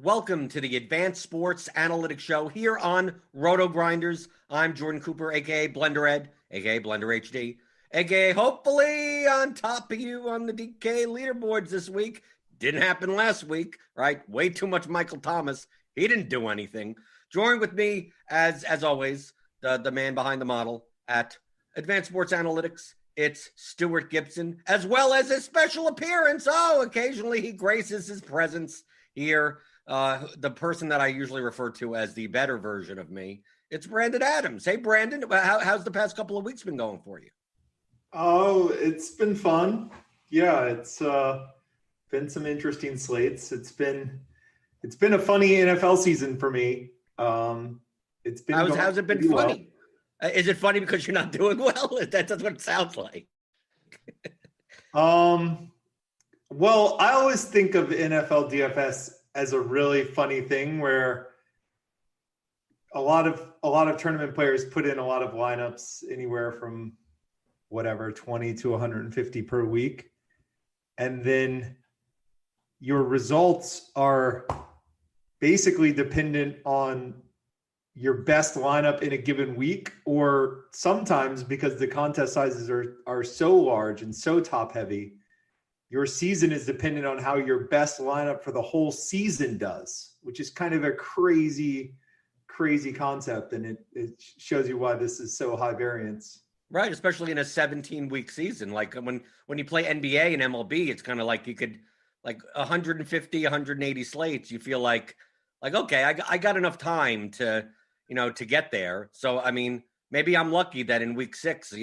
Welcome to the Advanced Sports Analytics Show here on RotoGrinders. I'm Jordan Cooper, a.k.a. Blender Ed, a.k.a. Blender HD, a.k.a. hopefully on top of you on the DK leaderboards this week. Didn't happen last week, right? Way too much Michael Thomas. He didn't do anything. Join with me, as always, the man behind the model at Advanced Sports Analytics. It's Stuart Gibson, as well as his special appearance. Oh, occasionally he graces his presence here. The person that I usually refer to as the better version of me. It's Brandon Adams. Hey, Brandon, how's the past couple of weeks been going for you? Oh, it's been fun. Yeah, it's been some interesting slates. It's been a funny NFL season for me. It's been how's it been funny? Well. Is it funny because you're not doing well? That's what it sounds like. Well, I always think of NFL DFS as a really funny thing where a lot of tournament players put in a lot of lineups anywhere from 20 to 150 per week. And then your results are basically dependent on your best lineup in a given week, or sometimes because the contest sizes are so large and so top heavy, your season is dependent on how your best lineup for the whole season does, which is kind of a crazy concept. And it shows you why this is so high variance. Right, especially in a 17-week season. Like when you play NBA and MLB, it's kind of like you could, like 150, 180 slates, you feel like okay, I got enough time to get there. So, I mean, maybe I'm lucky that in week 6, I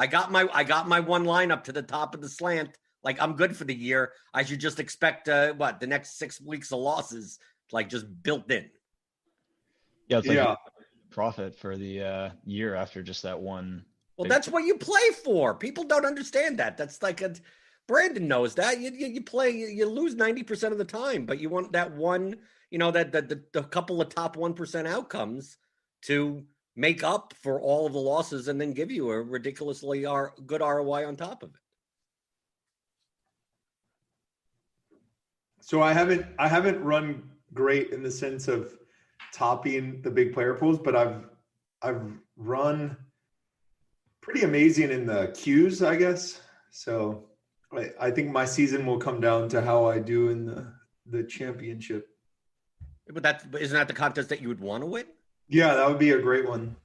got my one lineup to the top of the slant. Like, I'm good for the year. I should just expect the next 6 weeks of losses, like, just built in. Yeah, it's like profit for the year after just that one. Well, that's what you play for. People don't understand that. That's like Brandon knows that. You play, you lose 90% of the time, but you want that one, that the couple of top 1% outcomes to make up for all of the losses and then give you a ridiculously good ROI on top of it. So I haven't run great in the sense of topping the big player pools, but I've run pretty amazing in the Qs, I guess. So I think my season will come down to how I do in the championship. But isn't that the contest that you would want to win? Yeah, that would be a great one.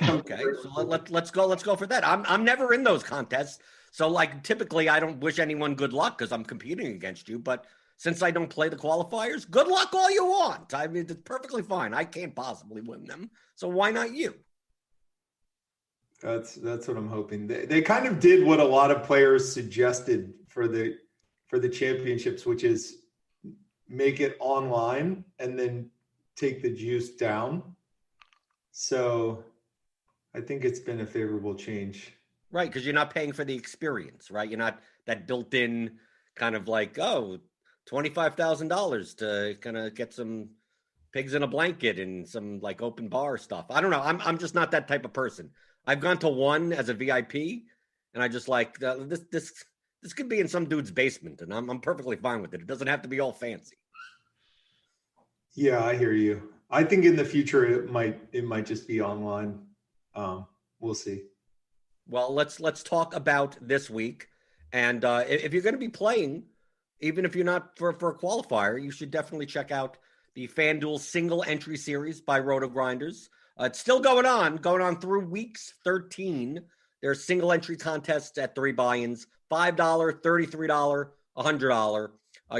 Okay, so let's go for that. I'm never in those contests, so like typically I don't wish anyone good luck because I'm competing against you. But since I don't play the qualifiers, good luck all you want. I mean, it's perfectly fine. I can't possibly win them, so why not you? That's what I'm hoping. They kind of did what a lot of players suggested for the championships, which is make it online and then take the juice down. So I think it's been a favorable change. Right, because you're not paying for the experience, right? You're not that built-in kind of like, $25,000 to kind of get some pigs in a blanket and some like open bar stuff. I don't know. I'm just not that type of person. I've gone to one as a VIP, and I just like this could be in some dude's basement, and I'm perfectly fine with it. It doesn't have to be all fancy. Yeah, I hear you. I think in the future it might just be online. We'll see. Well, let's talk about this week, and if you're going to be playing, even if you're not for a qualifier, you should definitely check out the FanDuel Single Entry Series by RotoGrinders. It's still going on through weeks 13. There's single entry contests at 3 buy-ins: $5, $33, $100.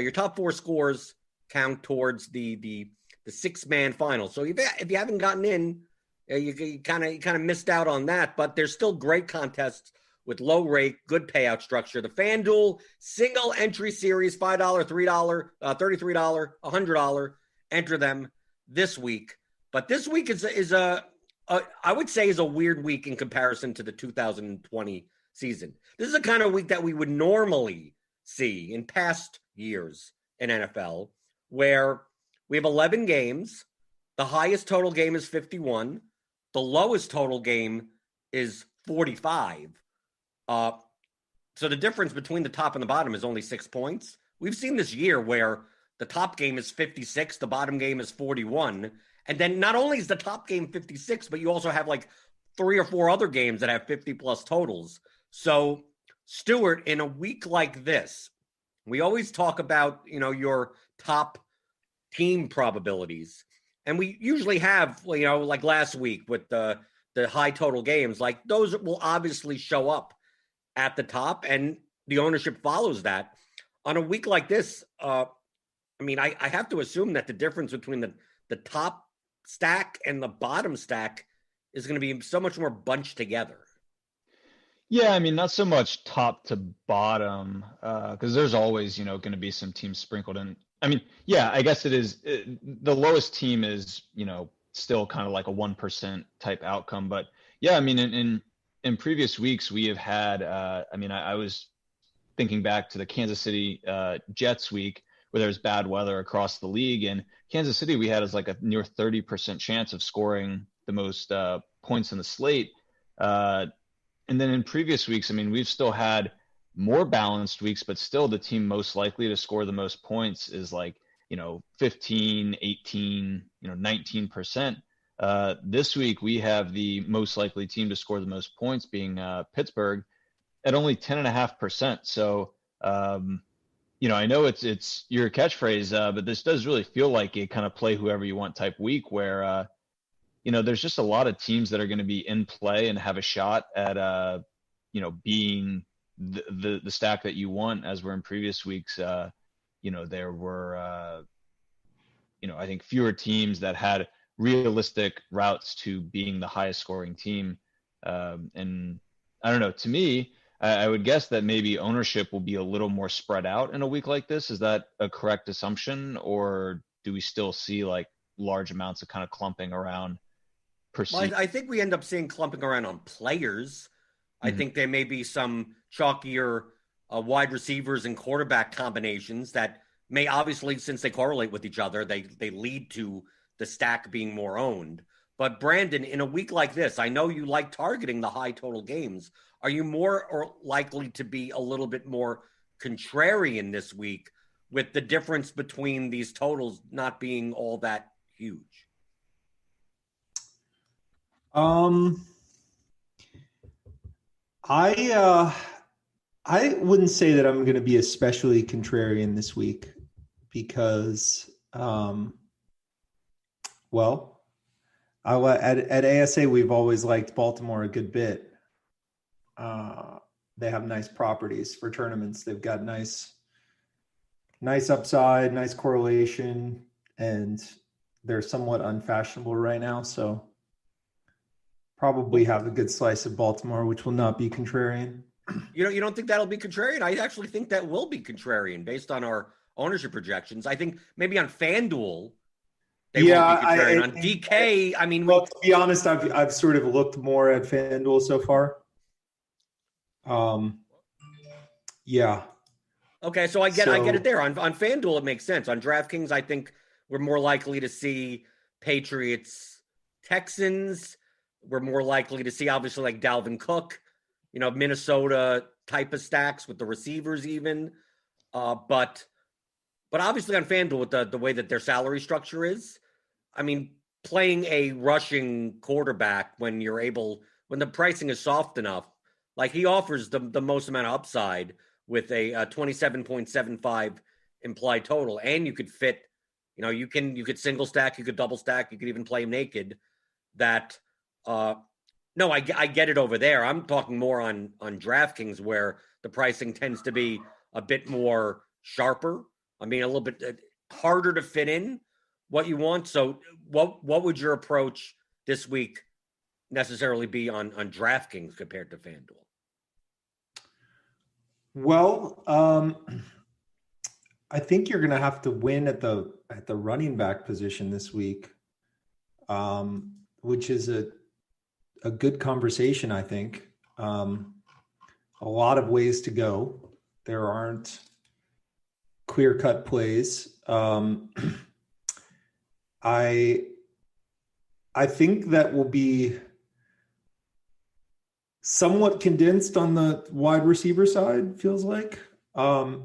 Your top 4 scores count towards the 6-man final. So if you haven't gotten in, you kind of missed out on that. But there's still great contests with low rate, good payout structure. The FanDuel Single Entry Series: $5, $3, $33, $100. Enter them this week. But this week is I would say is a weird week in comparison to the 2020 season. This is the kind of week that we would normally see in past years in NFL, where we have 11 games. The highest total game is 51. The lowest total game is 45. So the difference between the top and the bottom is only 6 points. We've seen this year where the top game is 56, the bottom game is 41. And then not only is the top game 56, but you also have like 3 or 4 other games that have 50 plus totals. So, Stuart, in a week like this, we always talk about, your top team probabilities. And we usually have, like last week with the high total games, like those will obviously show up at the top and the ownership follows that. On a week like this, I have to assume that the difference between the top stack and the bottom stack is going to be so much more bunched together. Yeah, I mean, not so much top to bottom, because there's always, going to be some teams sprinkled in. I mean, yeah, I guess it is. The lowest team is, still kind of like a 1% type outcome. But yeah, I mean, in previous weeks, we have had, I was thinking back to the Kansas City Jets week where there's bad weather across the league. And Kansas City, we had as like a near 30% chance of scoring the most points in the slate. And then in previous weeks, I mean, we've still had more balanced weeks, but still the team most likely to score the most points is like, 15, 18, 19%. This week, we have the most likely team to score the most points being Pittsburgh at only 10.5%. So, I know it's your catchphrase, but this does really feel like a kind of play whoever you want type week where, there's just a lot of teams that are going to be in play and have a shot at, being the stack that you want. As were in previous weeks, there were, I think fewer teams that had realistic routes to being the highest scoring team. And I don't know, to me, I would guess that maybe ownership will be a little more spread out in a week like this. Is that a correct assumption, or do we still see like large amounts of kind of clumping around? Well, I think we end up seeing clumping around on players. I think there may be some chalkier wide receivers and quarterback combinations that may obviously, since they correlate with each other, they lead to the stack being more owned. But Brandon, in a week like this, I know you like targeting the high total games. Are you more or likely to be a little bit more contrarian this week with the difference between these totals not being all that huge? I wouldn't say that I'm going to be especially contrarian this week because, at ASA we've always liked Baltimore a good bit. They have nice properties for tournaments. They've got nice upside, nice correlation, and they're somewhat unfashionable right now. So probably have a good slice of Baltimore, which will not be contrarian. You don't think that'll be contrarian? I actually think that will be contrarian based on our ownership projections. I think maybe on FanDuel they won't be contrarian. On DK, I mean, to be honest, I've sort of looked more at FanDuel so far. Yeah. Okay, so I get it there. On FanDuel, it makes sense. On DraftKings, I think we're more likely to see Patriots, Texans. We're more likely to see, obviously, like Dalvin Cook, Minnesota type of stacks with the receivers even. But obviously on FanDuel with the way that their salary structure is, I mean, playing a rushing quarterback when the pricing is soft enough, like he offers the most amount of upside with a 27.75 implied total. And you could fit, you could single stack, you could double stack, you could even play him naked. No, I get it over there. I'm talking more on DraftKings where the pricing tends to be a bit more sharper. I mean, a little bit harder to fit in what you want. So what would your approach this week necessarily be on DraftKings compared to FanDuel? Well, I think you're going to have to win at the running back position this week, which is a good conversation, I think. A lot of ways to go. There aren't clear-cut plays. I think that will be somewhat condensed on the wide receiver side, feels like. But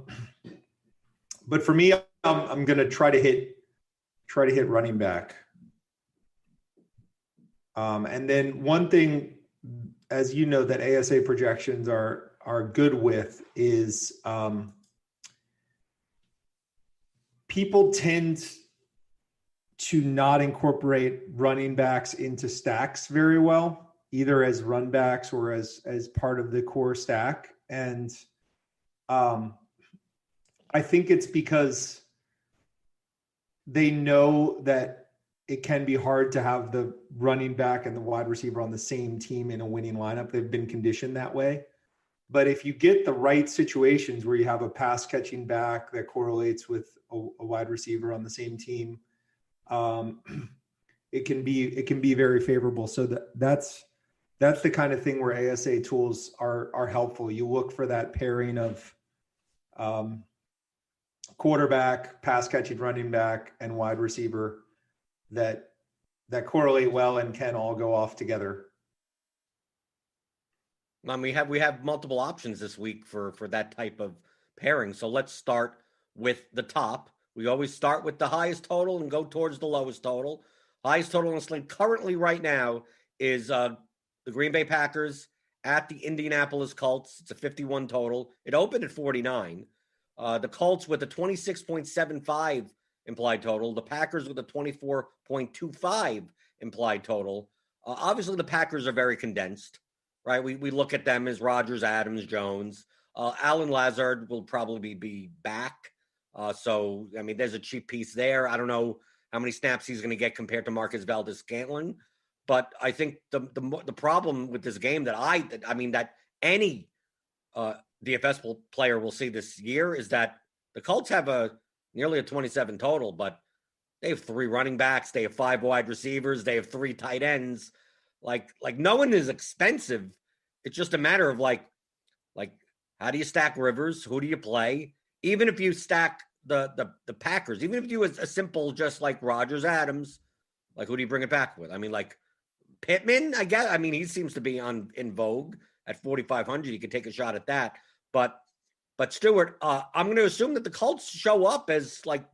for me, I'm going to try to hit running back. And then one thing, as you know, that ASA projections are good with is people tend to not incorporate running backs into stacks very well, either as run backs or as part of the core stack. And I think it's because they know that it can be hard to have the running back and the wide receiver on the same team in a winning lineup. They've been conditioned that way. But if you get the right situations where you have a pass catching back that correlates with a wide receiver on the same team, it can be very favorable. So that's the kind of thing where ASA tools are helpful. You look for that pairing of quarterback, pass catching running back, and wide receiver that correlate well and can all go off together. We have multiple options this week for that type of pairing. So let's start with the top. We always start with the highest total and go towards the lowest total. Highest total on the slate currently right now is the Green Bay Packers at the Indianapolis Colts. It's a 51 total. It opened at 49. The Colts with a 26.75 implied total. The Packers with a 24.25 implied total. Obviously, the Packers are very condensed, right? We look at them as Rodgers, Adams, Jones. Alan Lazard will probably be back. So, I mean, there's a cheap piece there. I don't know how many snaps he's going to get compared to Marcus Valdes-Scantling. But I think the problem with this game that any DFS player will see this year is that the Colts have nearly a 27 total, but they have 3 running backs, they have 5 wide receivers, they have 3 tight ends. Like no one is expensive. It's just a matter of like how do you stack Rivers? Who do you play? Even if you stack the Packers, even if you a simple just like Rodgers, Adams, like who do you bring it back with? I mean, like Pittman, I guess. I mean, he seems to be in vogue at 4,500. You could take a shot at that. But Stuart, I'm going to assume that the Colts show up as like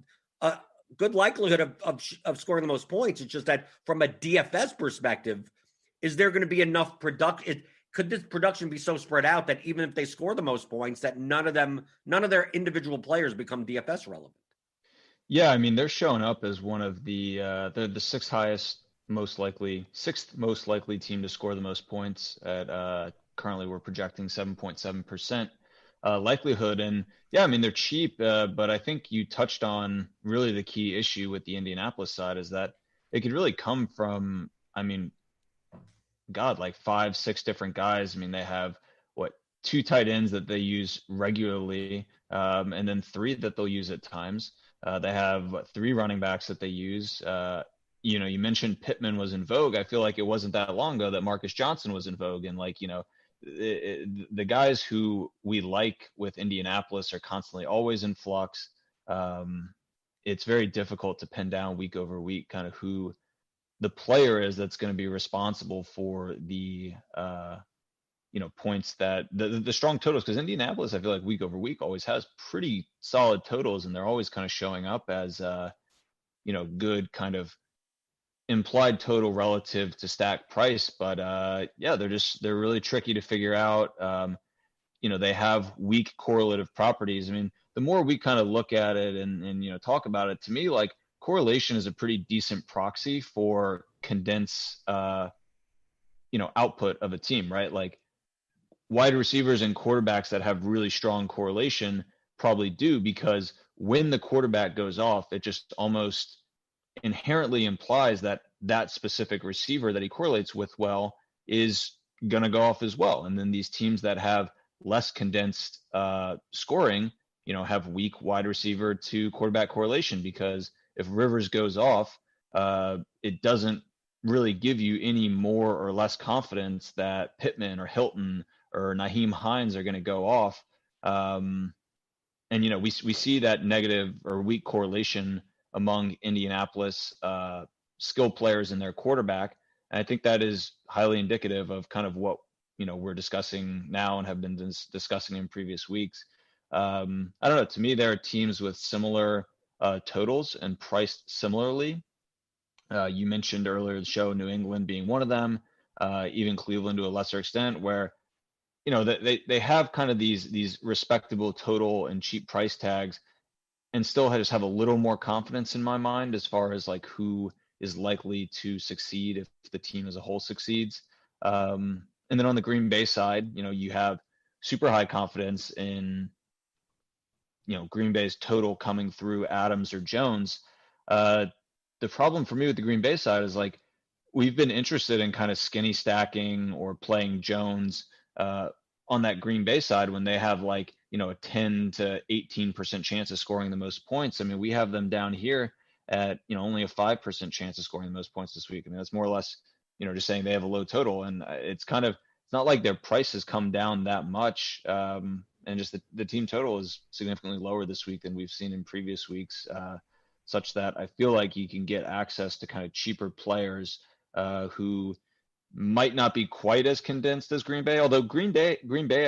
a good likelihood of scoring the most points. It's just that from a DFS perspective, is there going to be enough production? Could this production be so spread out that even if they score the most points, that none of their individual players become DFS relevant? Yeah, I mean, they're showing up as one of the sixth most likely team to score the most points at currently we're projecting 7.7% likelihood. And yeah, I mean, they're cheap, but I think you touched on really the key issue with the Indianapolis side is that it could really come from, I mean, like 5-6 different guys. I mean, they have 2 tight ends that they use regularly, and then 3 that they'll use at times. They have 3 running backs that they use. You mentioned Pittman was in vogue. I feel like it wasn't that long ago that Marcus Johnson was in vogue. And the guys who we like with Indianapolis are constantly always in flux. It's very difficult to pin down week over week kind of who the player is that's going to be responsible for the points that the strong totals, because Indianapolis, I feel like week over week always has pretty solid totals, and they're always kind of showing up as good kind of implied total relative to stack price. But they're really tricky to figure out. They have weak correlative properties. I mean, the more we kind of look at it and talk about it, to me, like correlation is a pretty decent proxy for condense output of a team, right? Like wide receivers and quarterbacks that have really strong correlation probably do, because when the quarterback goes off, it just almost inherently implies that specific receiver that he correlates with well is going to go off as well. And then these teams that have less condensed scoring, have weak wide receiver to quarterback correlation, because if Rivers goes off, it doesn't really give you any more or less confidence that Pittman or Hilton or Naheem Hines are going to go off. We see that negative or weak correlation among Indianapolis skill players in their quarterback. And I think that is highly indicative of kind of what, we're discussing now and have been discussing in previous weeks. I don't know. To me, there are teams with similar totals and priced similarly. You mentioned earlier the show, New England being one of them, even Cleveland to a lesser extent, where they have kind of these respectable total and cheap price tags, and still just have a little more confidence in my mind as far as like who is likely to succeed if the team as a whole succeeds. And then on the Green Bay side, you have super high confidence in Green Bay's total coming through Adams or Jones. The problem for me with the Green Bay side is like we've been interested in kind of skinny stacking or playing Jones on that Green Bay side when they have like a 10 to 18% chance of scoring the most points. I mean, we have them down here at only a 5% chance of scoring the most points this week. I mean, that's more or less just saying they have a low total, and it's not like their price has come down that much. And just the team total is significantly lower this week than we've seen in previous weeks, such that I feel like you can get access to kind of cheaper players who might not be quite as condensed as Green Bay, although Green Bay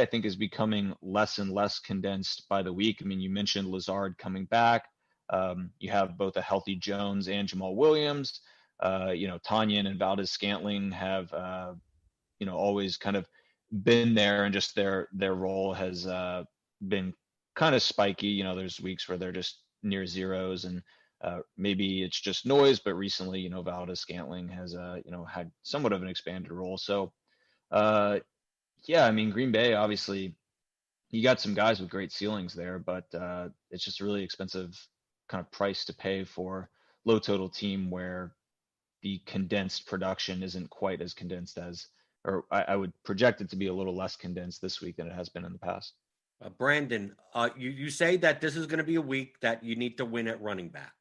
I think is becoming less and less condensed by the week. I mean, you mentioned Lazard coming back. You have both a healthy Jones and Jamal Williams. Tanyan and Valdez-Scantling have always kind of been there, and just their role has been kind of spiky. There's weeks where they're just near zeros, and maybe it's just noise, but recently, Valdez-Scantling has had somewhat of an expanded role. So I mean, Green Bay, obviously you got some guys with great ceilings there, but it's just a really expensive kind of price to pay for low total team where the condensed production isn't quite as condensed as, or I would project it to be a little less condensed this week than it has been in the past. Brandon, you say that this is going to be a week that you need to win at running back.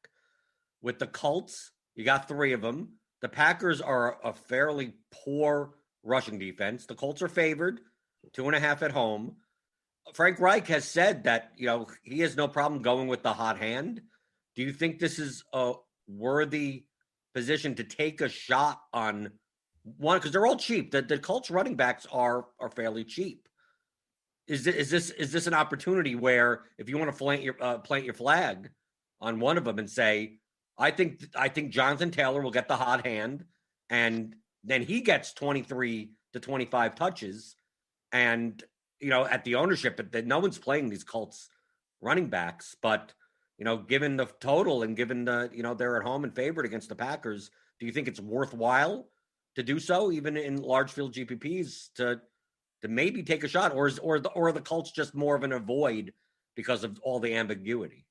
With the Colts, you got 3 of them. The Packers are a fairly poor rushing defense. The Colts are favored, 2.5 at home. Frank Reich has said that, he has no problem going with the hot hand. Do you think this is a worthy position to take a shot on one? Because they're all cheap. The Colts running backs are fairly cheap. Is this an opportunity where if you want to plant your flag on one of them and say, I think Jonathan Taylor will get the hot hand, and then he gets 23 to 25 touches, and at the ownership, that no one's playing these Colts running backs, but given the total and given the they're at home and favored against the Packers, do you think it's worthwhile to do so, even in large field GPPs, to maybe take a shot, or are the Colts just more of an avoid because of all the ambiguity?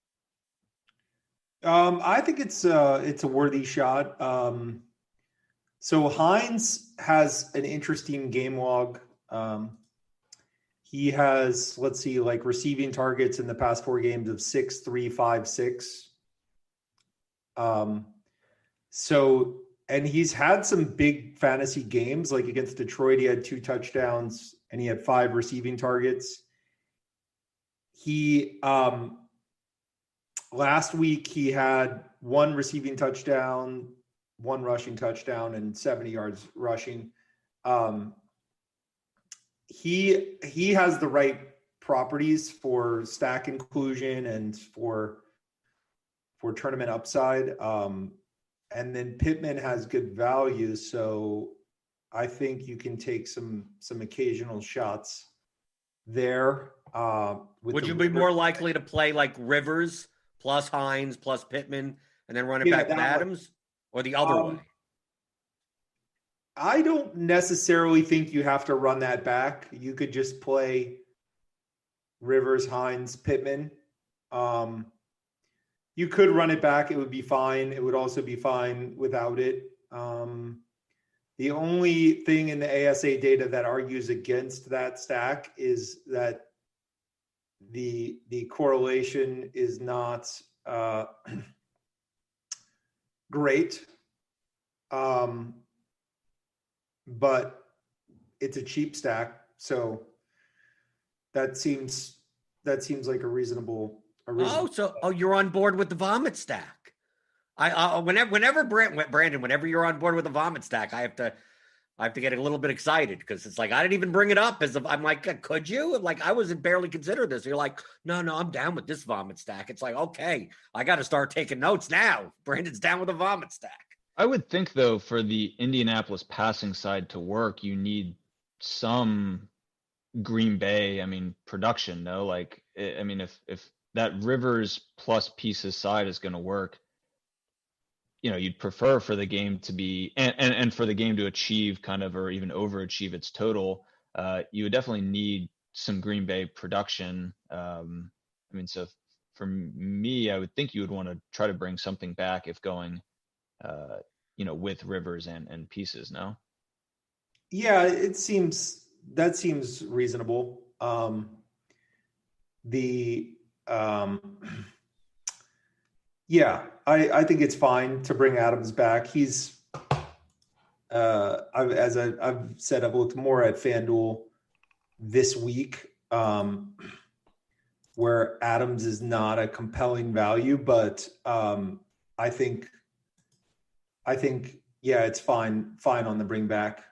I think it's a worthy shot. So Hines has an interesting game log. He has, let's see, like receiving targets in the past 4 games of 6, 3, 5, 6. And he's had some big fantasy games, like against Detroit, he had 2 touchdowns and he had 5 receiving targets. He, last week he had 1 receiving touchdown, 1 rushing touchdown, and 70 yards rushing. He has the right properties for stack inclusion and for tournament upside. And then Pittman has good value, so I think you can take some occasional shots there. Would you be more likely to play like Rivers plus Hines plus Pittman and then run it back with Adams, or the other way? I don't necessarily think you have to run that back. You could just play Rivers, Hines, Pittman. You could run it back. It would be fine. It would also be fine without it. The only thing in the ASA data that argues against that stack is that the correlation is not great. But it's a cheap stack, so that seems like a reasonable. You're on board with the vomit stack. Whenever Brandon, whenever you're on board with the vomit stack, I have to I have to get a little bit excited because it's like I didn't even bring it up. I'm like, could you? Like I wasn't barely considered this. You're like, no, I'm down with this vomit stack. It's like, okay, I got to start taking notes now. Brandon's down with a vomit stack. I would think though, for the Indianapolis passing side to work, you need some Green Bay, production. No, like, if that Rivers plus pieces side is going to work, you'd prefer for the game to be and for the game to achieve kind of or even overachieve its total. You would definitely need some Green Bay production. So for me, I would think you would want to try to bring something back if going, with Rivers and pieces. No. Yeah, that seems reasonable. Yeah, I think it's fine to bring Adams back. He's, I've said, I've looked more at FanDuel this week, where Adams is not a compelling value, but I think, yeah, it's fine on the bring back.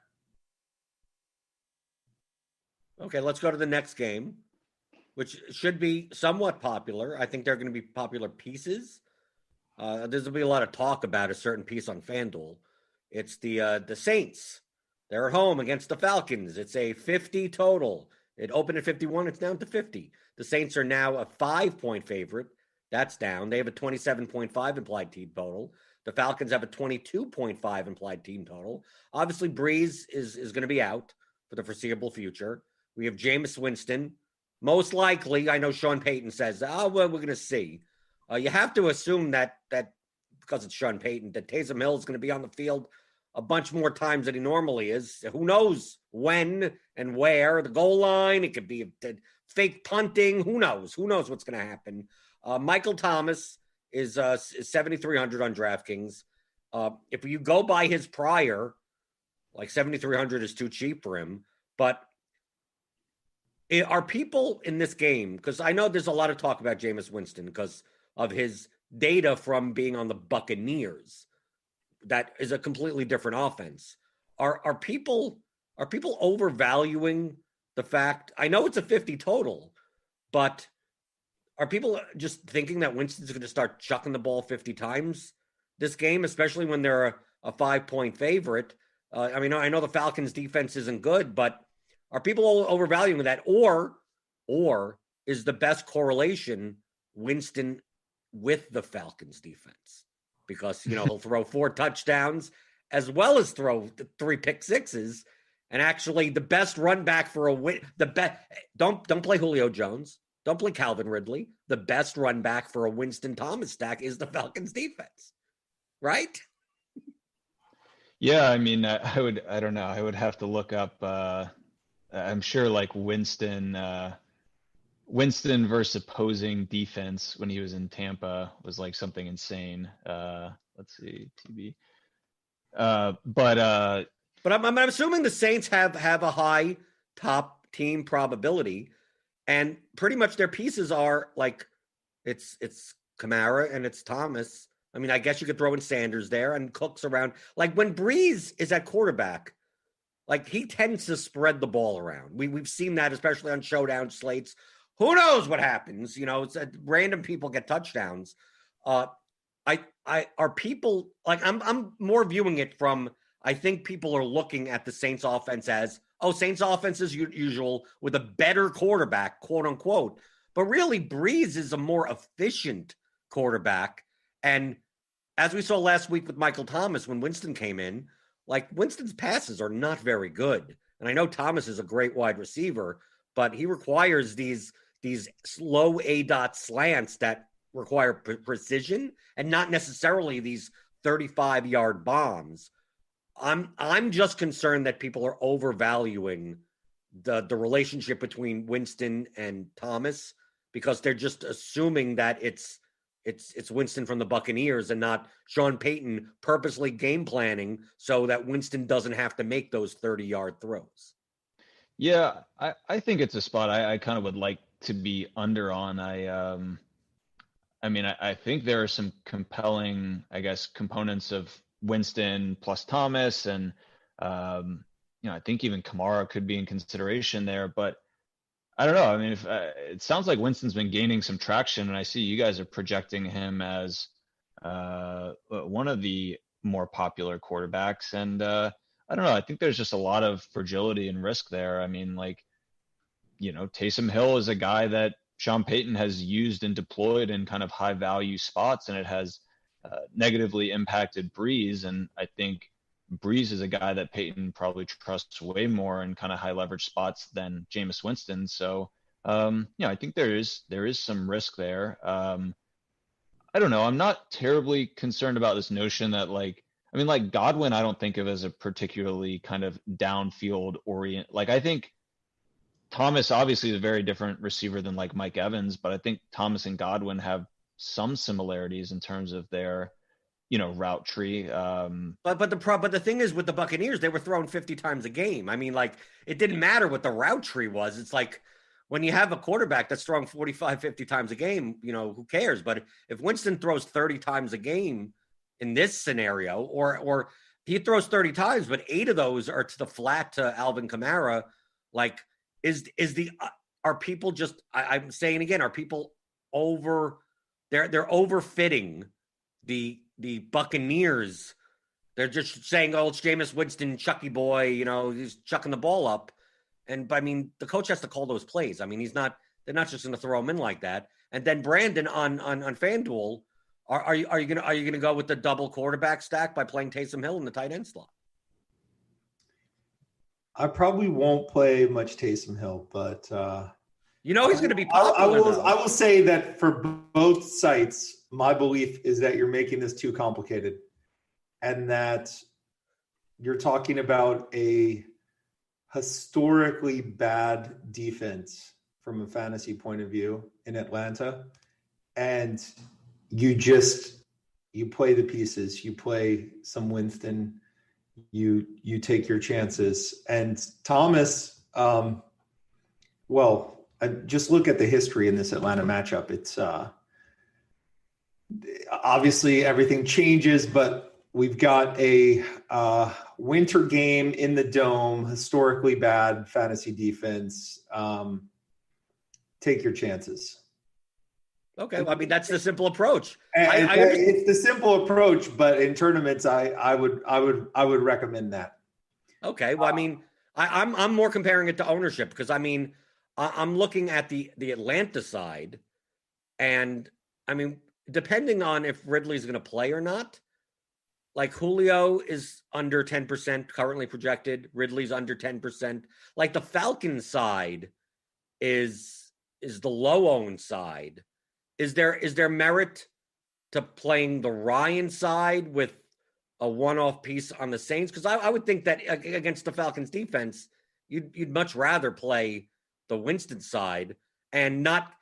Okay, let's go to the next game, which should be somewhat popular. I think they're going to be popular pieces. There's going to be a lot of talk about a certain piece on FanDuel. It's the Saints. They're at home against the Falcons. It's a 50 total. It opened at 51. It's down to 50. The Saints are now a 5-point favorite. That's down. They have a 27.5 implied team total. The Falcons have a 22.5 implied team total. Obviously, Breeze is going to be out for the foreseeable future. We have Jameis Winston. Most likely, I know Sean Payton says, well, we're going to see. You have to assume that because it's Sean Payton, that Taysom Hill is going to be on the field a bunch more times than he normally is. Who knows when and where? The goal line, it could be fake punting. Who knows? Who knows what's going to happen? Michael Thomas is 7,300 on DraftKings. If you go by his prior, like 7,300 is too cheap for him. But are people in this game, because I know there's a lot of talk about Jameis Winston because of his data from being on the Buccaneers. That is a completely different offense. Are people overvaluing the fact? I know it's a 50 total, but are people just thinking that Winston's going to start chucking the ball 50 times this game, especially when they're a 5-point favorite? I know the Falcons' defense isn't good, but are people overvaluing that, or is the best correlation Winston with the Falcons defense? Because, he'll throw 4 touchdowns as well as throw 3 pick sixes. And actually the best run back for a win, don't play Julio Jones. Don't play Calvin Ridley. The best run back for a Winston Thomas stack is the Falcons defense. Right? Yeah. I don't know. I would have to look up, I'm sure like Winston versus opposing defense when he was in Tampa was like something insane. Let's see, TB. But I'm assuming the Saints have a high top team probability, and pretty much their pieces are like it's Kamara and it's Thomas. I guess you could throw in Sanders there and Cooks around. Like when Breeze is at quarterback, like he tends to spread the ball around. We've seen that, especially on showdown slates. Who knows what happens? It's random people get touchdowns. I are people like I'm more viewing it from. I think people are looking at the Saints offense as, Saints offense as usual with a better quarterback, quote unquote. But really, Breeze is a more efficient quarterback. And as we saw last week with Michael Thomas when Winston came in, like Winston's passes are not very good. And I know Thomas is a great wide receiver, but he requires these slow A-dot slants that require precision and not necessarily these 35-yard bombs. I'm just concerned that people are overvaluing the relationship between Winston and Thomas because they're just assuming that it's Winston from the Buccaneers and not Sean Payton purposely game planning so that Winston doesn't have to make those 30-yard throws. Yeah, I think it's a spot I kind of would like to be under on. I think there are some compelling, I guess, components of Winston plus Thomas, and I think even Kamara could be in consideration there, but I don't know. I mean, if it sounds like Winston's been gaining some traction, and I see you guys are projecting him as one of the more popular quarterbacks. And I don't know. I think there's just a lot of fragility and risk there. I mean, like, Taysom Hill is a guy that Sean Payton has used and deployed in kind of high value spots, and it has negatively impacted Breeze. And I think Breeze is a guy that Payton probably trusts way more in kind of high leverage spots than Jameis Winston. So, I think there is some risk there. I don't know. I'm not terribly concerned about this notion that like Godwin, I don't think of as a particularly kind of downfield orient. Like I think Thomas obviously is a very different receiver than like Mike Evans, but I think Thomas and Godwin have some similarities in terms of their, route tree. But the thing is with the Buccaneers, they were thrown 50 times a game. I mean, like it didn't matter what the route tree was. It's like when you have a quarterback that's throwing 45, 50 times a game, who cares? But if Winston throws 30 times a game in this scenario, or he throws 30 times, but 8 of those are to the flat to Alvin Kamara, like are people just, I'm saying again, are people they're overfitting the Buccaneers. They're just saying, oh, it's Jameis Winston, Chucky boy, he's chucking the ball up. And I mean, the coach has to call those plays. I mean, they're not just going to throw him in like that. And then Brandon on FanDuel, are you going to go with the double quarterback stack by playing Taysom Hill in the tight end slot? I probably won't play much Taysom Hill, but he's going to be popular. I will say that for both sites, my belief is that you're making this too complicated, and that you're talking about a historically bad defense from a fantasy point of view in Atlanta, and you play the pieces. You play some Winston. You take your chances. And Thomas, just look at the history in this Atlanta matchup. It's obviously everything changes, but we've got a winter game in the Dome, historically bad fantasy defense. Take your chances. Okay, well, I mean that's the simple approach. It's the simple approach, but in tournaments, I would recommend that. Okay, well, I mean, I'm more comparing it to ownership because I mean, I'm looking at the Atlanta side, and I mean, depending on if Ridley's going to play or not. Like Julio is under 10% currently projected. Ridley's under 10%. Like the Falcons side is the low owned side. Is there merit to playing the Ryan side with a one-off piece on the Saints? Because I would think that against the Falcons defense, you'd much rather play the Winston side and not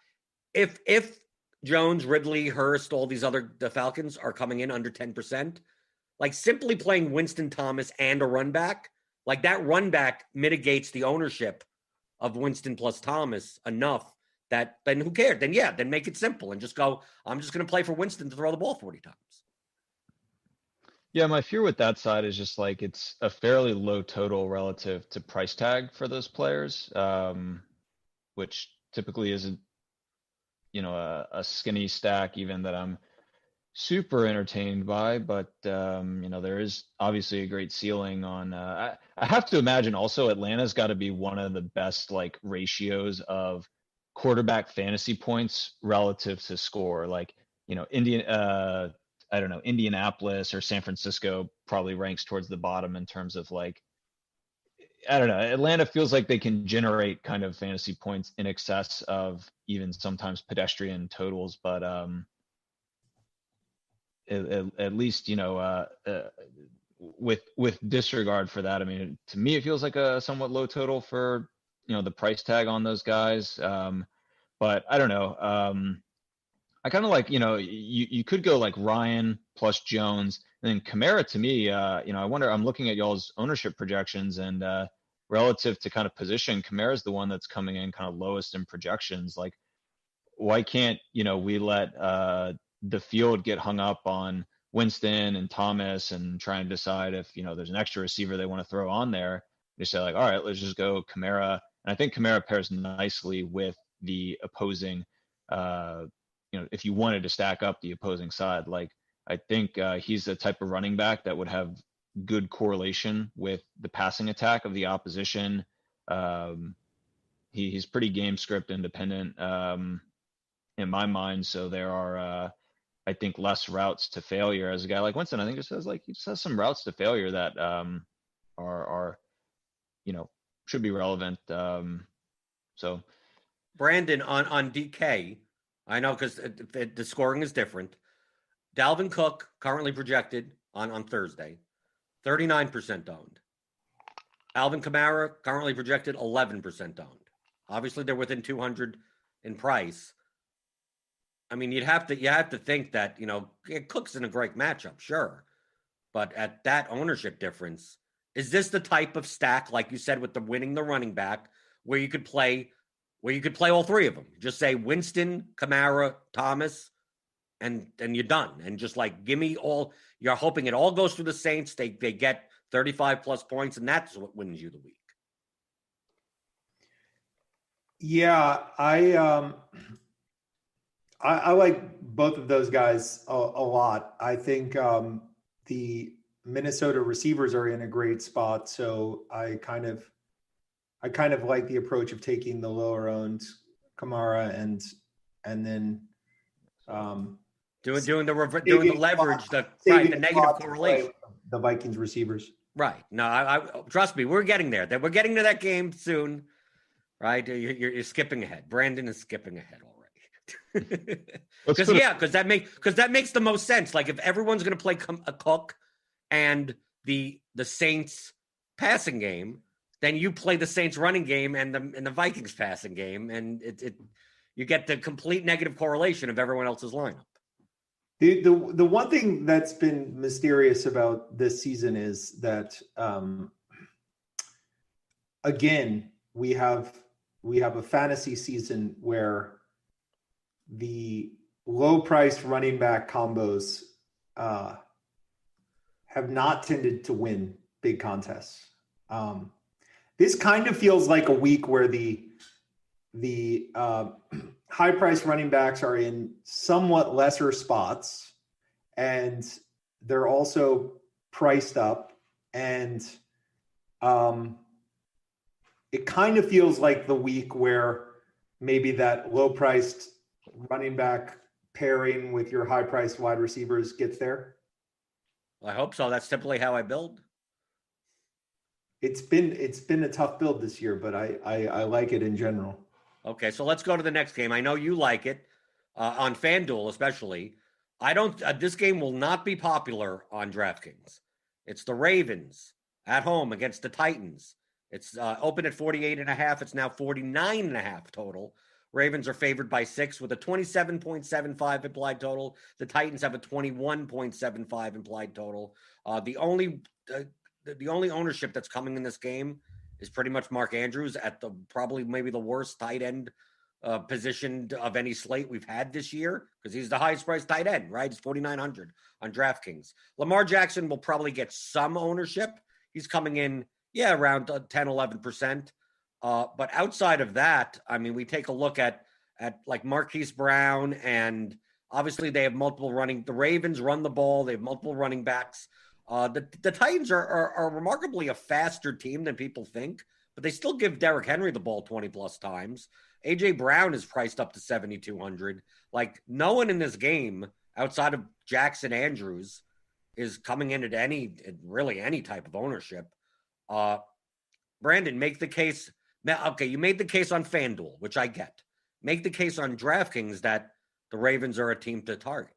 if Jones, Ridley, Hurst, all these the Falcons are coming in under 10%. Like simply playing Winston Thomas and a run back, like that run back mitigates the ownership of Winston plus Thomas enough that then who cared? Then make it simple and just go, I'm just going to play for Winston to throw the ball 40 times. Yeah, my fear with that side is just like it's a fairly low total relative to price tag for those players, which typically isn't, a skinny stack even that I'm super entertained by, but there is obviously a great ceiling on I have to imagine also Atlanta's got to be one of the best like ratios of quarterback fantasy points relative to score. Like Indianapolis or San Francisco probably ranks towards the bottom in terms of like I don't know. Atlanta feels like they can generate kind of fantasy points in excess of even sometimes pedestrian totals, but at least with disregard for that, I mean, to me it feels like a somewhat low total for the price tag on those guys, but I don't know. I kind of like you could go like Ryan plus Jones and then Kamara. To me, I wonder, I'm looking at y'all's ownership projections, and relative to kind of position, Kamara's the one that's coming in kind of lowest in projections. Like, why can't we let the field get hung up on Winston and Thomas and try and decide if there's an extra receiver they want to throw on there? You say like, all right, let's just go Kamara. And I think Kamara pairs nicely with the opposing, if you wanted to stack up the opposing side, like I think he's the type of running back that would have good correlation with the passing attack of the opposition. He's pretty game script independent in my mind. So there are, I think, less routes to failure as a guy like Winston. I think he just has some routes to failure that are should be relevant. So Brandon on DK, I know because the scoring is different. Dalvin Cook currently projected on Thursday, 39% owned. Alvin Kamara currently projected 11% owned. Obviously, they're within 200 in price. I mean, you have to think that Cook's in a great matchup, sure, but at that ownership difference, is this the type of stack like you said with the winning the running back where you could play all three of them? Just say Winston, Kamara, Thomas, and you're done. And just like give me all. You're hoping it all goes through the Saints. They get 35 plus points, and that's what wins you the week. Yeah, I like both of those guys a lot. I think the Minnesota receivers are in a great spot, so I kind of like the approach of taking the lower owned Kamara and then doing the leverage, the negative correlation, the Vikings receivers. Right. No, I trust me, we're getting there. We're getting to that game soon. Right? You're skipping ahead. Brandon is skipping ahead already. Because that makes the most sense. Like if everyone's going to play a Cook and the Saints passing game, then you play the Saints running game and the Vikings passing game, and you get the complete negative correlation of everyone else's lineup. The one thing that's been mysterious about this season is that again we have a fantasy season where the low-priced running back combos have not tended to win big contests. This kind of feels like a week where the high-priced running backs are in somewhat lesser spots, and they're also priced up, and it kind of feels like the week where maybe that low-priced running back pairing with your high-priced wide receivers gets there. I hope so. That's typically how I build. It's been a tough build this year, but I like it in general. Okay, so let's go to the next game. I know you like it on FanDuel, especially. I don't. This game will not be popular on DraftKings. It's the Ravens at home against the Titans. It's open at 48.5. It's now 49.5 total. Ravens are favored by 6 with a 27.75 implied total. The Titans have a 21.75 implied total. The only ownership that's coming in this game is pretty much Mark Andrews at the probably maybe the worst tight end position of any slate we've had this year because he's the highest priced tight end, right? It's 4,900 on DraftKings. Lamar Jackson will probably get some ownership. He's coming in, around 10, 11%. But outside of that, I mean, we take a look at like Marquise Brown, and obviously they have multiple running. The Ravens run the ball. They have multiple running backs. The Titans are remarkably a faster team than people think, but they still give Derrick Henry the ball 20 plus times. AJ Brown is priced up to 7,200. Like no one in this game outside of Jackson Andrews is coming in at any type of ownership. Brandon, make the case. Okay, you made the case on FanDuel, which I get. Make the case on DraftKings that the Ravens are a team to target.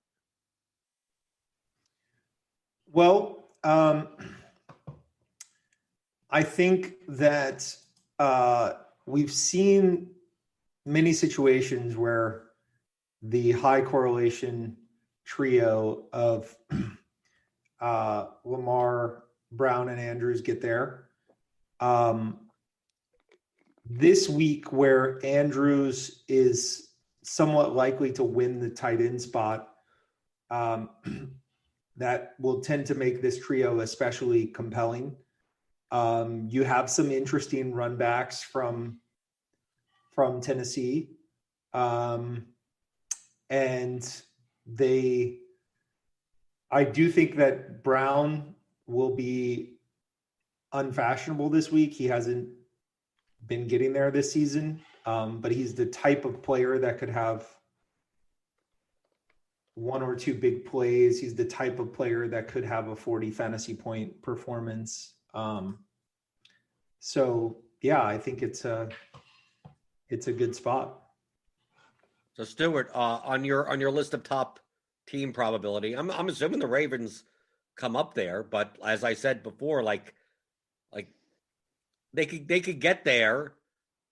Well, I think that we've seen many situations where the high correlation trio of Lamar, Brown, and Andrews get there. This week where Andrews is somewhat likely to win the tight end spot, that will tend to make this trio especially compelling. You have some interesting run backs from Tennessee. And I do think that Brown will be unfashionable this week. He hasn't been getting there this season, but he's the type of player that could have one or two big plays. He's the type of player that could have a 40 fantasy point performance. So yeah, I think it's a good spot. So Stuart, on your list of top team probability, I'm assuming the Ravens come up there, but as I said before, like they could get there,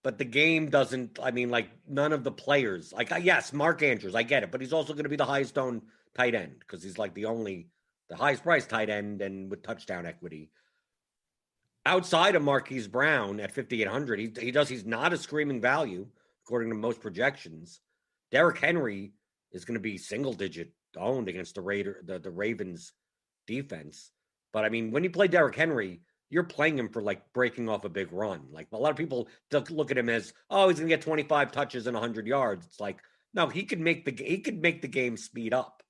but the game doesn't. I mean, like none of the players. Like yes, Mark Andrews, I get it, but he's also going to be the highest owned tight end because he's like the highest priced tight end and with touchdown equity. Outside of Marquise Brown at 5,800, he's not a screaming value according to most projections. Derrick Henry is going to be single digit owned against the Ravens defense. But I mean, when you play Derrick Henry, you're playing him for like breaking off a big run. Like a lot of people look at him as, oh, he's going to get 25 touches and 100 yards. It's like, no, he could make the game speed up.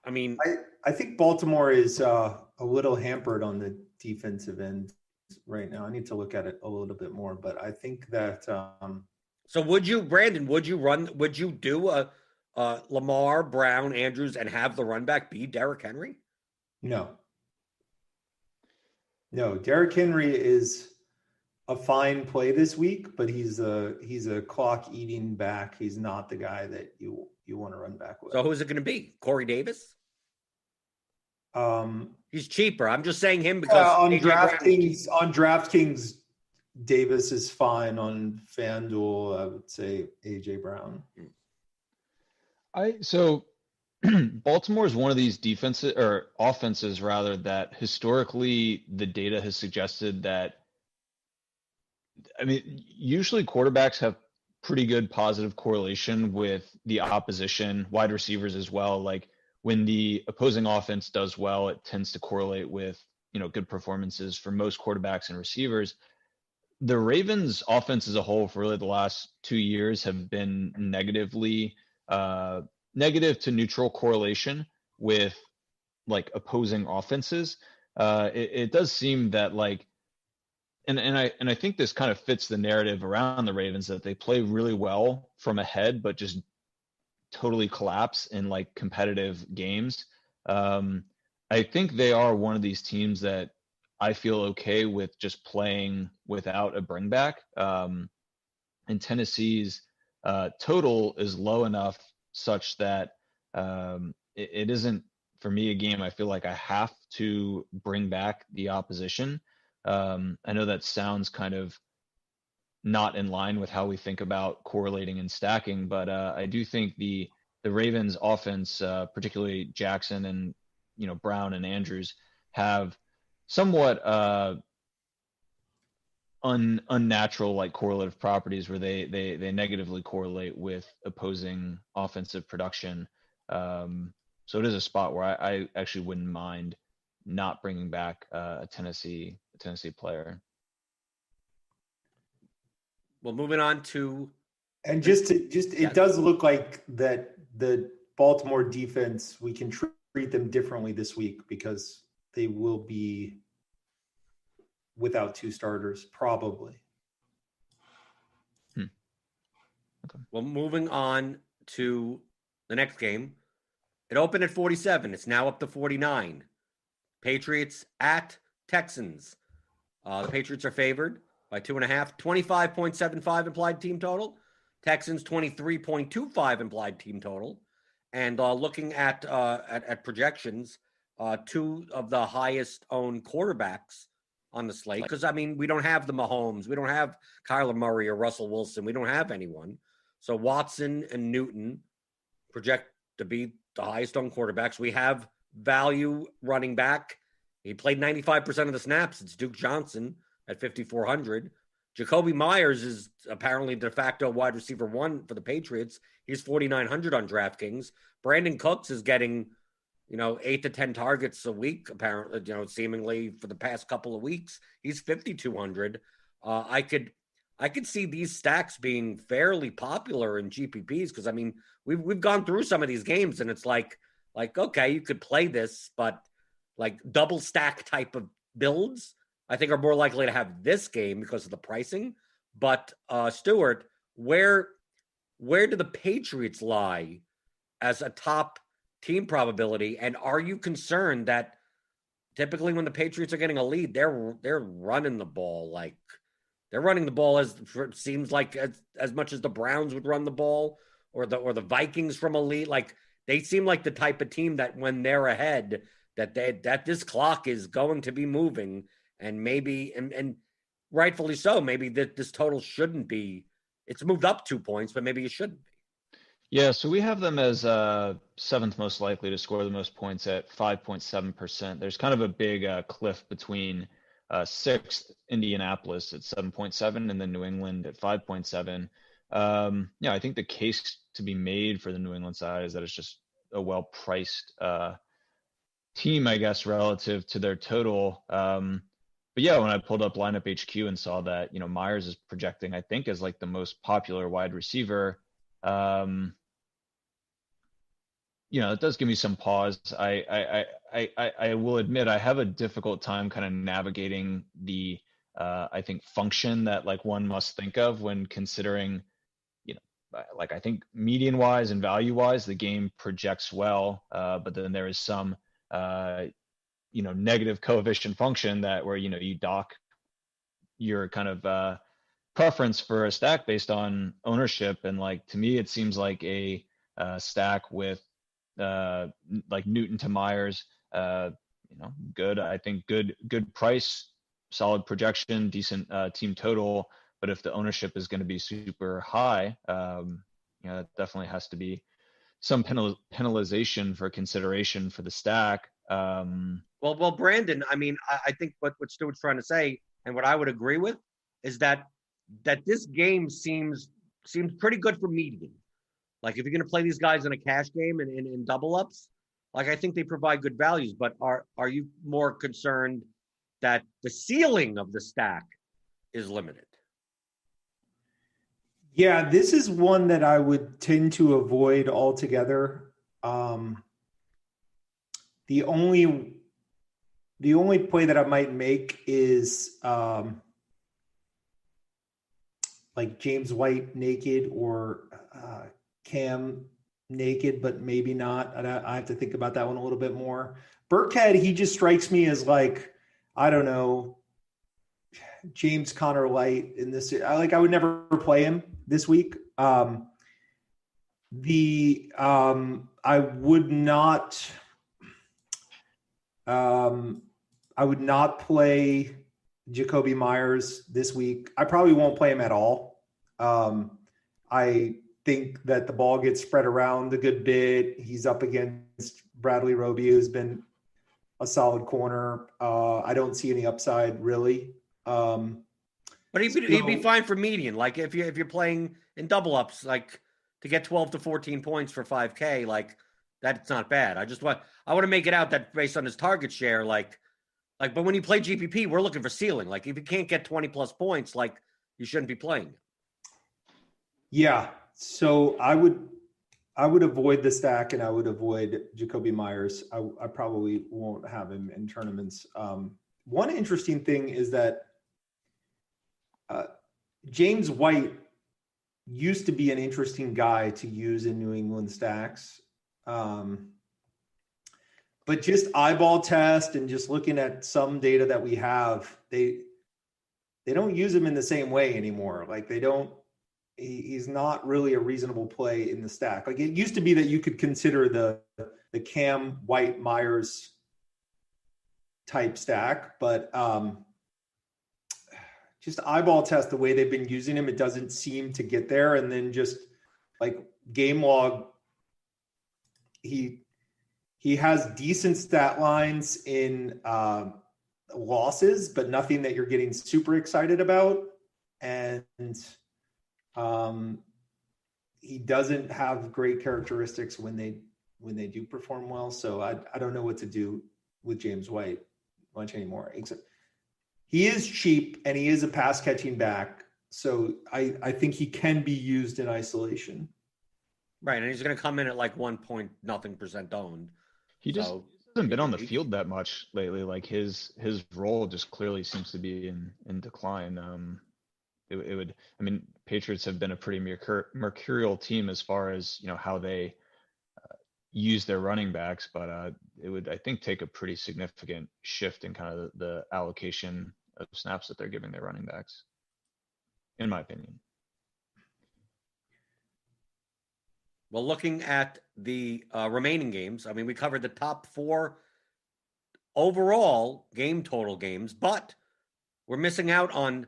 I mean, I think Baltimore is a little hampered on the defensive end right now. I need to look at it a little bit more, but I think that. So would you do a Lamar, Brown, Andrews, and have the run back be Derrick Henry? No, Derrick Henry is a fine play this week, but he's a clock eating back. He's not the guy that you want to run back with. So who is it going to be? Corey Davis? He's cheaper. I'm just saying him because on DraftKings, Davis is fine. On FanDuel, I would say AJ Brown. So Baltimore is one of these defenses or offenses rather that historically the data has suggested that, I mean, usually quarterbacks have pretty good positive correlation with the opposition, wide receivers as well. Like when the opposing offense does well, it tends to correlate with, good performances for most quarterbacks and receivers. The Ravens offense as a whole for really the last 2 years have been negative to neutral correlation with like opposing offenses. It does seem that like, and I think this kind of fits the narrative around the Ravens that they play really well from ahead, but just totally collapse in like competitive games. I think they are one of these teams that I feel okay with just playing without a bring back. And Tennessee's total is low enough such that it isn't for me a game I feel like I have to bring back the opposition. I know that sounds kind of not in line with how we think about correlating and stacking, but I do think the Ravens offense, particularly Jackson and Brown and Andrews, have somewhat unnatural like correlative properties where they negatively correlate with opposing offensive production. So it is a spot where I actually wouldn't mind not bringing back a Tennessee player. Well, moving on to, and it does look like that the Baltimore defense, we can treat them differently this week because they will be without two starters, probably. Okay. Well, moving on to the next game. It opened at 47. It's now up to 49. Patriots at Texans. The Patriots are favored by 2.5. 25.75 implied team total. Texans 23.25 implied team total. And looking at projections, two of the highest owned quarterbacks on the slate. Because, I mean, we don't have the Mahomes. We don't have Kyler Murray or Russell Wilson. We don't have anyone. So Watson and Newton project to be the highest owned quarterbacks. We have value running back. He played 95% of the snaps. It's Duke Johnson at 5,400. Jacoby Myers is apparently de facto wide receiver one for the Patriots. He's 4,900 on DraftKings. Brandon Cooks is getting 8 to 10 targets a week, apparently, seemingly for the past couple of weeks. He's 5,200. I could see these stacks being fairly popular in GPPs because, I mean, we've gone through some of these games and it's like, okay, you could play this, but like double stack type of builds, I think are more likely to have this game because of the pricing. But Stuart, where do the Patriots lie as a top team probability? And are you concerned that typically when the Patriots are getting a lead, they're running the ball like they're running the ball as seems like as much as the Browns would run the ball or the Vikings from a lead? Like they seem like the type of team that when they're ahead, that this clock is going to be moving, and maybe and rightfully so. Maybe this total shouldn't be. It's moved up 2 points, but maybe it shouldn't be. Yeah, so we have them as seventh most likely to score the most points at 5.7%. There's kind of a big cliff between sixth Indianapolis at 7.7 and then New England at 5.7. Yeah, I think the case to be made for the New England side is that it's just a well-priced team, I guess, relative to their total. But yeah, when I pulled up Lineup HQ and saw that, Myers is projecting, I think, as like the most popular wide receiver. It does give me some pause. I will admit I have a difficult time kind of navigating the I think function that like one must think of when considering, like I think median wise and value wise the game projects well, but then there is some negative coefficient function that where you dock your kind of preference for a stack based on ownership, and like to me it seems like a stack with like Newton to Myers, good. I think good price, solid projection, decent team total. But if the ownership is going to be super high, that definitely has to be some penalization for consideration for the stack. Well, Brandon, I mean, I think what Stuart's trying to say, and what I would agree with, is that this game seems pretty good for median. Like if you're going to play these guys in a cash game and in double ups, like I think they provide good values. But are you more concerned that the ceiling of the stack is limited? Yeah, this is one that I would tend to avoid altogether. The only play that I might make is like James White naked or Cam naked, but maybe not. I have to think about that one a little bit more. Burkhead, he just strikes me as like, I don't know, James Conner light in this. I would never play him this week. I would not. I would not play Jacoby Myers this week. I probably won't play him at all. I think that the ball gets spread around a good bit. He's up against Bradley Roby, who's been a solid corner. I don't see any upside really. But he'd be fine for median. Like if you're playing in double ups, like to get 12 to 14 points for 5K, like that's not bad. I want to make it out that based on his target share, but when you play GPP, we're looking for ceiling. Like if you can't get 20 plus points, like you shouldn't be playing. Yeah. So I would avoid the stack and I would avoid Jacoby Myers. I probably won't have him in tournaments. One interesting thing is that James White used to be an interesting guy to use in New England stacks. But just eyeball test and just looking at some data that we have, they don't use him in the same way anymore. Like he's not really a reasonable play in the stack. Like it used to be that you could consider the Cam White Myers type stack, but just eyeball test the way they've been using him, it doesn't seem to get there. And then just like game log, he has decent stat lines in losses, but nothing that you're getting super excited about. And he doesn't have great characteristics when when they do perform well. So I don't know what to do with James White much anymore. Except he is cheap and he is a pass catching back. So I think he can be used in isolation. Right, and he's going to come in at like 1% owned. He just hasn't been on the field that much lately. Like his role just clearly seems to be in decline. It would, I mean, Patriots have been a pretty mercurial team as far as, you know, how they use their running backs, but it would, I think, take a pretty significant shift in kind of the allocation of snaps that they're giving their running backs, in my opinion. Well, looking at the remaining games, I mean, we covered the top 4 overall game total games, but we're missing out on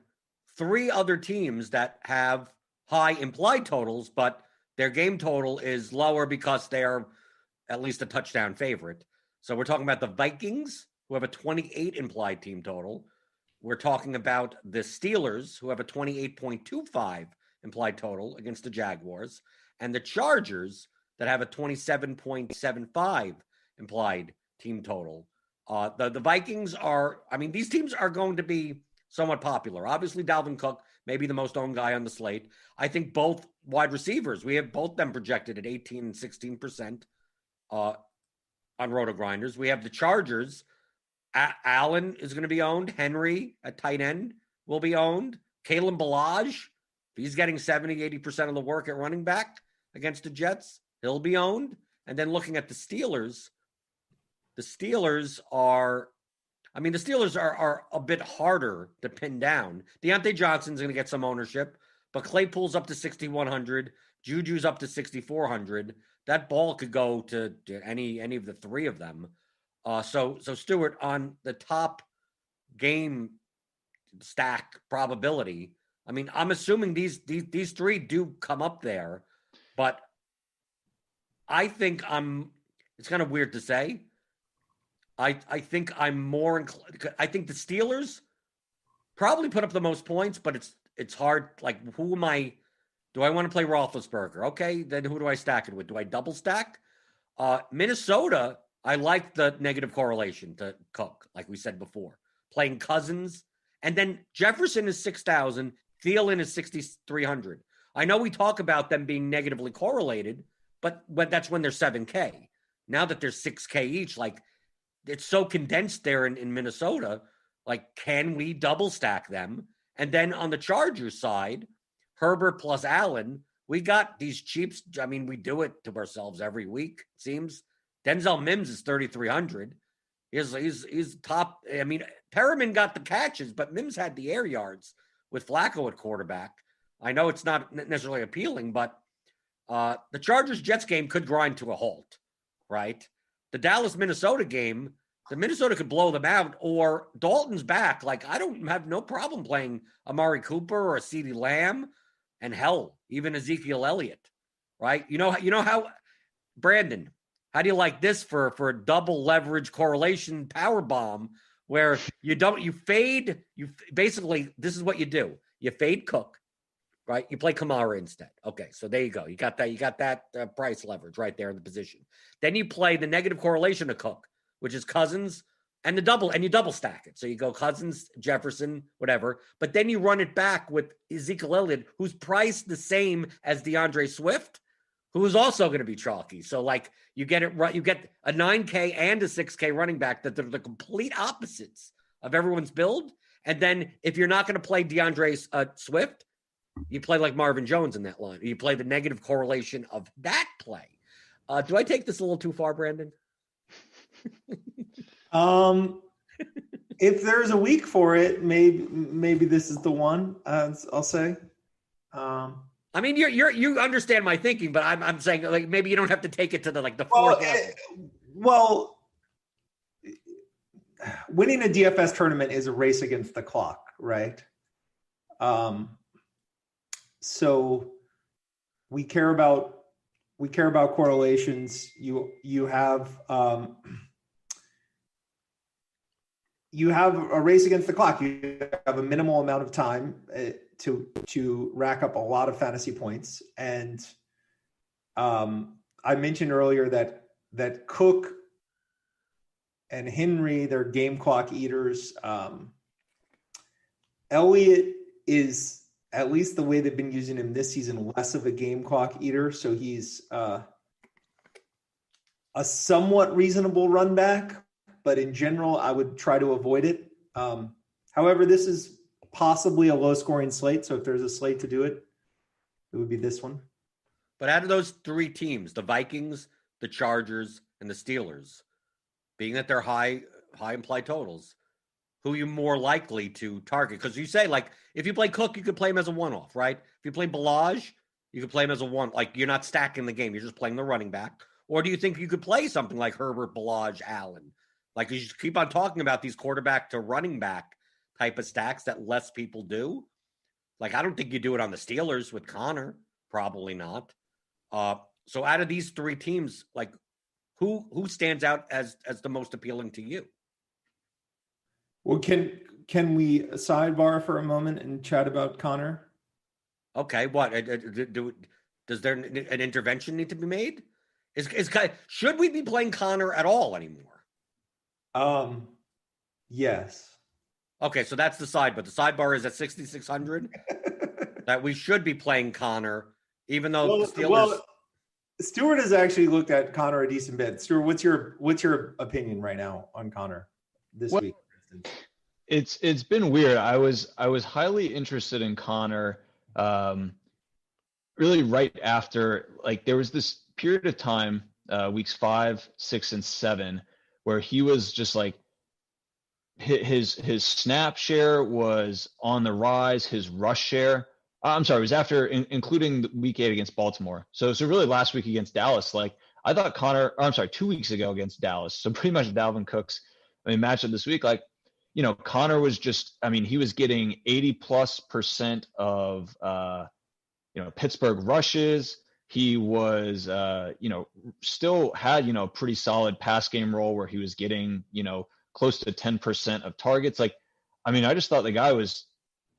3 other teams that have high implied totals, but their game total is lower because they're at least a touchdown favorite. So we're talking about the Vikings, who have a 28 implied team total. We're talking about the Steelers, who have a 28.25 implied total against the Jaguars, and the Chargers that have a 27.75 implied team total. The Vikings are, I mean, these teams are going to be somewhat popular. Obviously, Dalvin Cook may be the most owned guy on the slate. I think both wide receivers, we have both them projected at 18 and 16% on RotoGrinders. We have the Chargers. Allen is going to be owned. Henry at tight end will be owned. Kalen Ballage, if he's getting 70, 80% of the work at running back against the Jets, he'll be owned. And then looking at the Steelers are a bit harder to pin down. Deontay Johnson's going to get some ownership, but Claypool's up to 6,100. Juju's up to 6,400. That ball could go to any of the 3 of them. So Stuart, on the top game stack probability, I mean, I'm assuming these 3 do come up there, but I think it's kind of weird to say. I think I'm more inclined. I think the Steelers probably put up the most points, but it's hard. Like, who am I? Do I want to play Roethlisberger? Okay, then who do I stack it with? Do I double stack? Minnesota, I like the negative correlation to Cook, like we said before. Playing Cousins, and then Jefferson is 6,000. Thielen is 6,300. I know we talk about them being negatively correlated, but that's when they're 7K. Now that they're 6K each, like, it's so condensed there in Minnesota. Like, can we double stack them? And then on the Chargers side, Herbert plus Allen, we got these cheaps. I mean, we do it to ourselves every week, it seems. Denzel Mims is 3,300. He's top. I mean, Perriman got the catches, but Mims had the air yards with Flacco at quarterback. I know it's not necessarily appealing, but the Chargers-Jets game could grind to a halt, right? The Dallas-Minnesota game, the Minnesota could blow them out, or Dalton's back. Like, I don't have no problem playing Amari Cooper or a CeeDee Lamb, and hell, even Ezekiel Elliott, right? You know how, Brandon, how do you like this for a double leverage correlation power bomb where basically, this is what you do. You fade Cook, right? You play Kamara instead. Okay, so there you go. You got that price leverage right there in the position. Then you play the negative correlation of Cook, which is Cousins, and you double stack it. So you go Cousins, Jefferson, whatever. But then you run it back with Ezekiel Elliott, who's priced the same as DeAndre Swift, who is also going to be chalky. So, like, you get it right. You get a 9K and a 6K running back that they're the complete opposites of everyone's build. And then if you're not going to play DeAndre Swift, you play like Marvin Jones in that line. You play the negative correlation of that play. Do I take this a little too far, Brandon? If there's a week for it, maybe this is the one. I'll say. I mean, you understand my thinking, but I'm saying, like, maybe you don't have to take it to the fourth level. Well, winning a DFS tournament is a race against the clock, right? So we care about correlations. You have a race against the clock. You have a minimal amount of time to rack up a lot of fantasy points. And I mentioned earlier that that Cook and Henry, they're game clock eaters. Elliott is, at least the way they've been using him this season, less of a game clock eater. So he's a somewhat reasonable run back, but in general, I would try to avoid it. However, this is possibly a low scoring slate. So if there's a slate to do it, it would be this one. But out of those three teams, the Vikings, the Chargers, and the Steelers, being that they're high implied totals, who are you more likely to target? Because you say, like, if you play Cook, you could play him as a one-off, right? If you play Balaj, you could play him as a one. Like, you're not stacking the game. You're just playing the running back. Or do you think you could play something like Herbert, Balaj, Allen? Like, you just keep on talking about these quarterback to running back type of stacks that less people do. Like, I don't think you do it on the Steelers with Connor. Probably not. So out of these three teams, like, who stands out as the most appealing to you? Well, can we sidebar for a moment and chat about Connor? Okay, what does there an intervention need to be made? Should we be playing Connor at all anymore? Yes. Okay, so that's the side, but the sidebar is at 6,600 that we should be playing Connor, even though the Steelers. Well, Stuart has actually looked at Connor a decent bit. Stuart, what's your opinion right now on Connor this week? It's been weird. I was highly interested in Connor, really right after, like, there was this period of time, weeks 5, 6, and 7, where he was just like his snap share was on the rise. His rush share, it was after including week 8 against Baltimore. So really last week against Dallas, like, I thought 2 weeks ago against Dallas. So pretty much Dalvin Cook's matchup this week, like, Connor was just, he was getting 80+% of, Pittsburgh rushes. He was, still had, pretty solid pass game role where he was getting, close to 10% of targets. Like, I just thought the guy was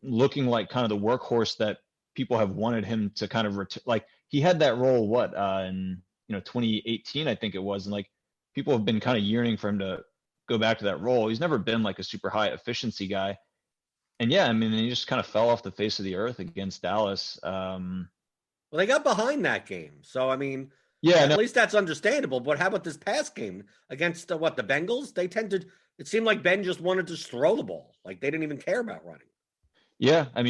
looking like kind of the workhorse that people have wanted him to kind of like, he had that role, in, 2018, I think it was. And like, people have been kind of yearning for him to go back to that role. He's never been like a super high efficiency guy. And yeah, he just kind of fell off the face of the earth against Dallas. Well, they got behind that game. So, yeah, at least that's understandable. But how about this past game against the Bengals? They it seemed like Ben just wanted to just throw the ball. Like, they didn't even care about running. Yeah. You're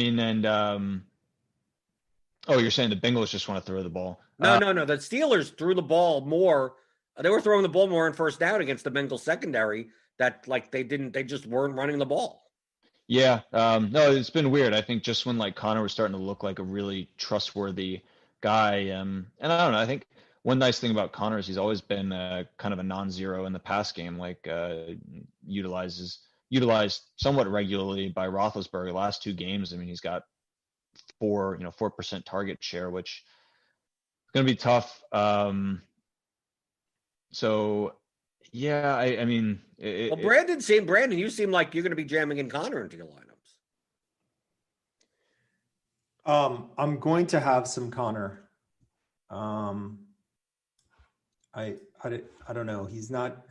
saying the Bengals just want to throw the ball. No. The Steelers threw the ball more. They were throwing the ball more in first down against the Bengals secondary that, like, they just weren't running the ball. Yeah. No, it's been weird. I think just when, like, Connor was starting to look like a really trustworthy guy. And I don't know, I think one nice thing about Connor is he's always been kind of a non-zero in the pass game, like utilized somewhat regularly by Roethlisberger. Last 2 games, he's got 4% target share, which is going to be tough. So yeah, Brandon, you seem like you're going to be jamming in Connor into your lineups. I'm going to have some Connor. I don't know. He's not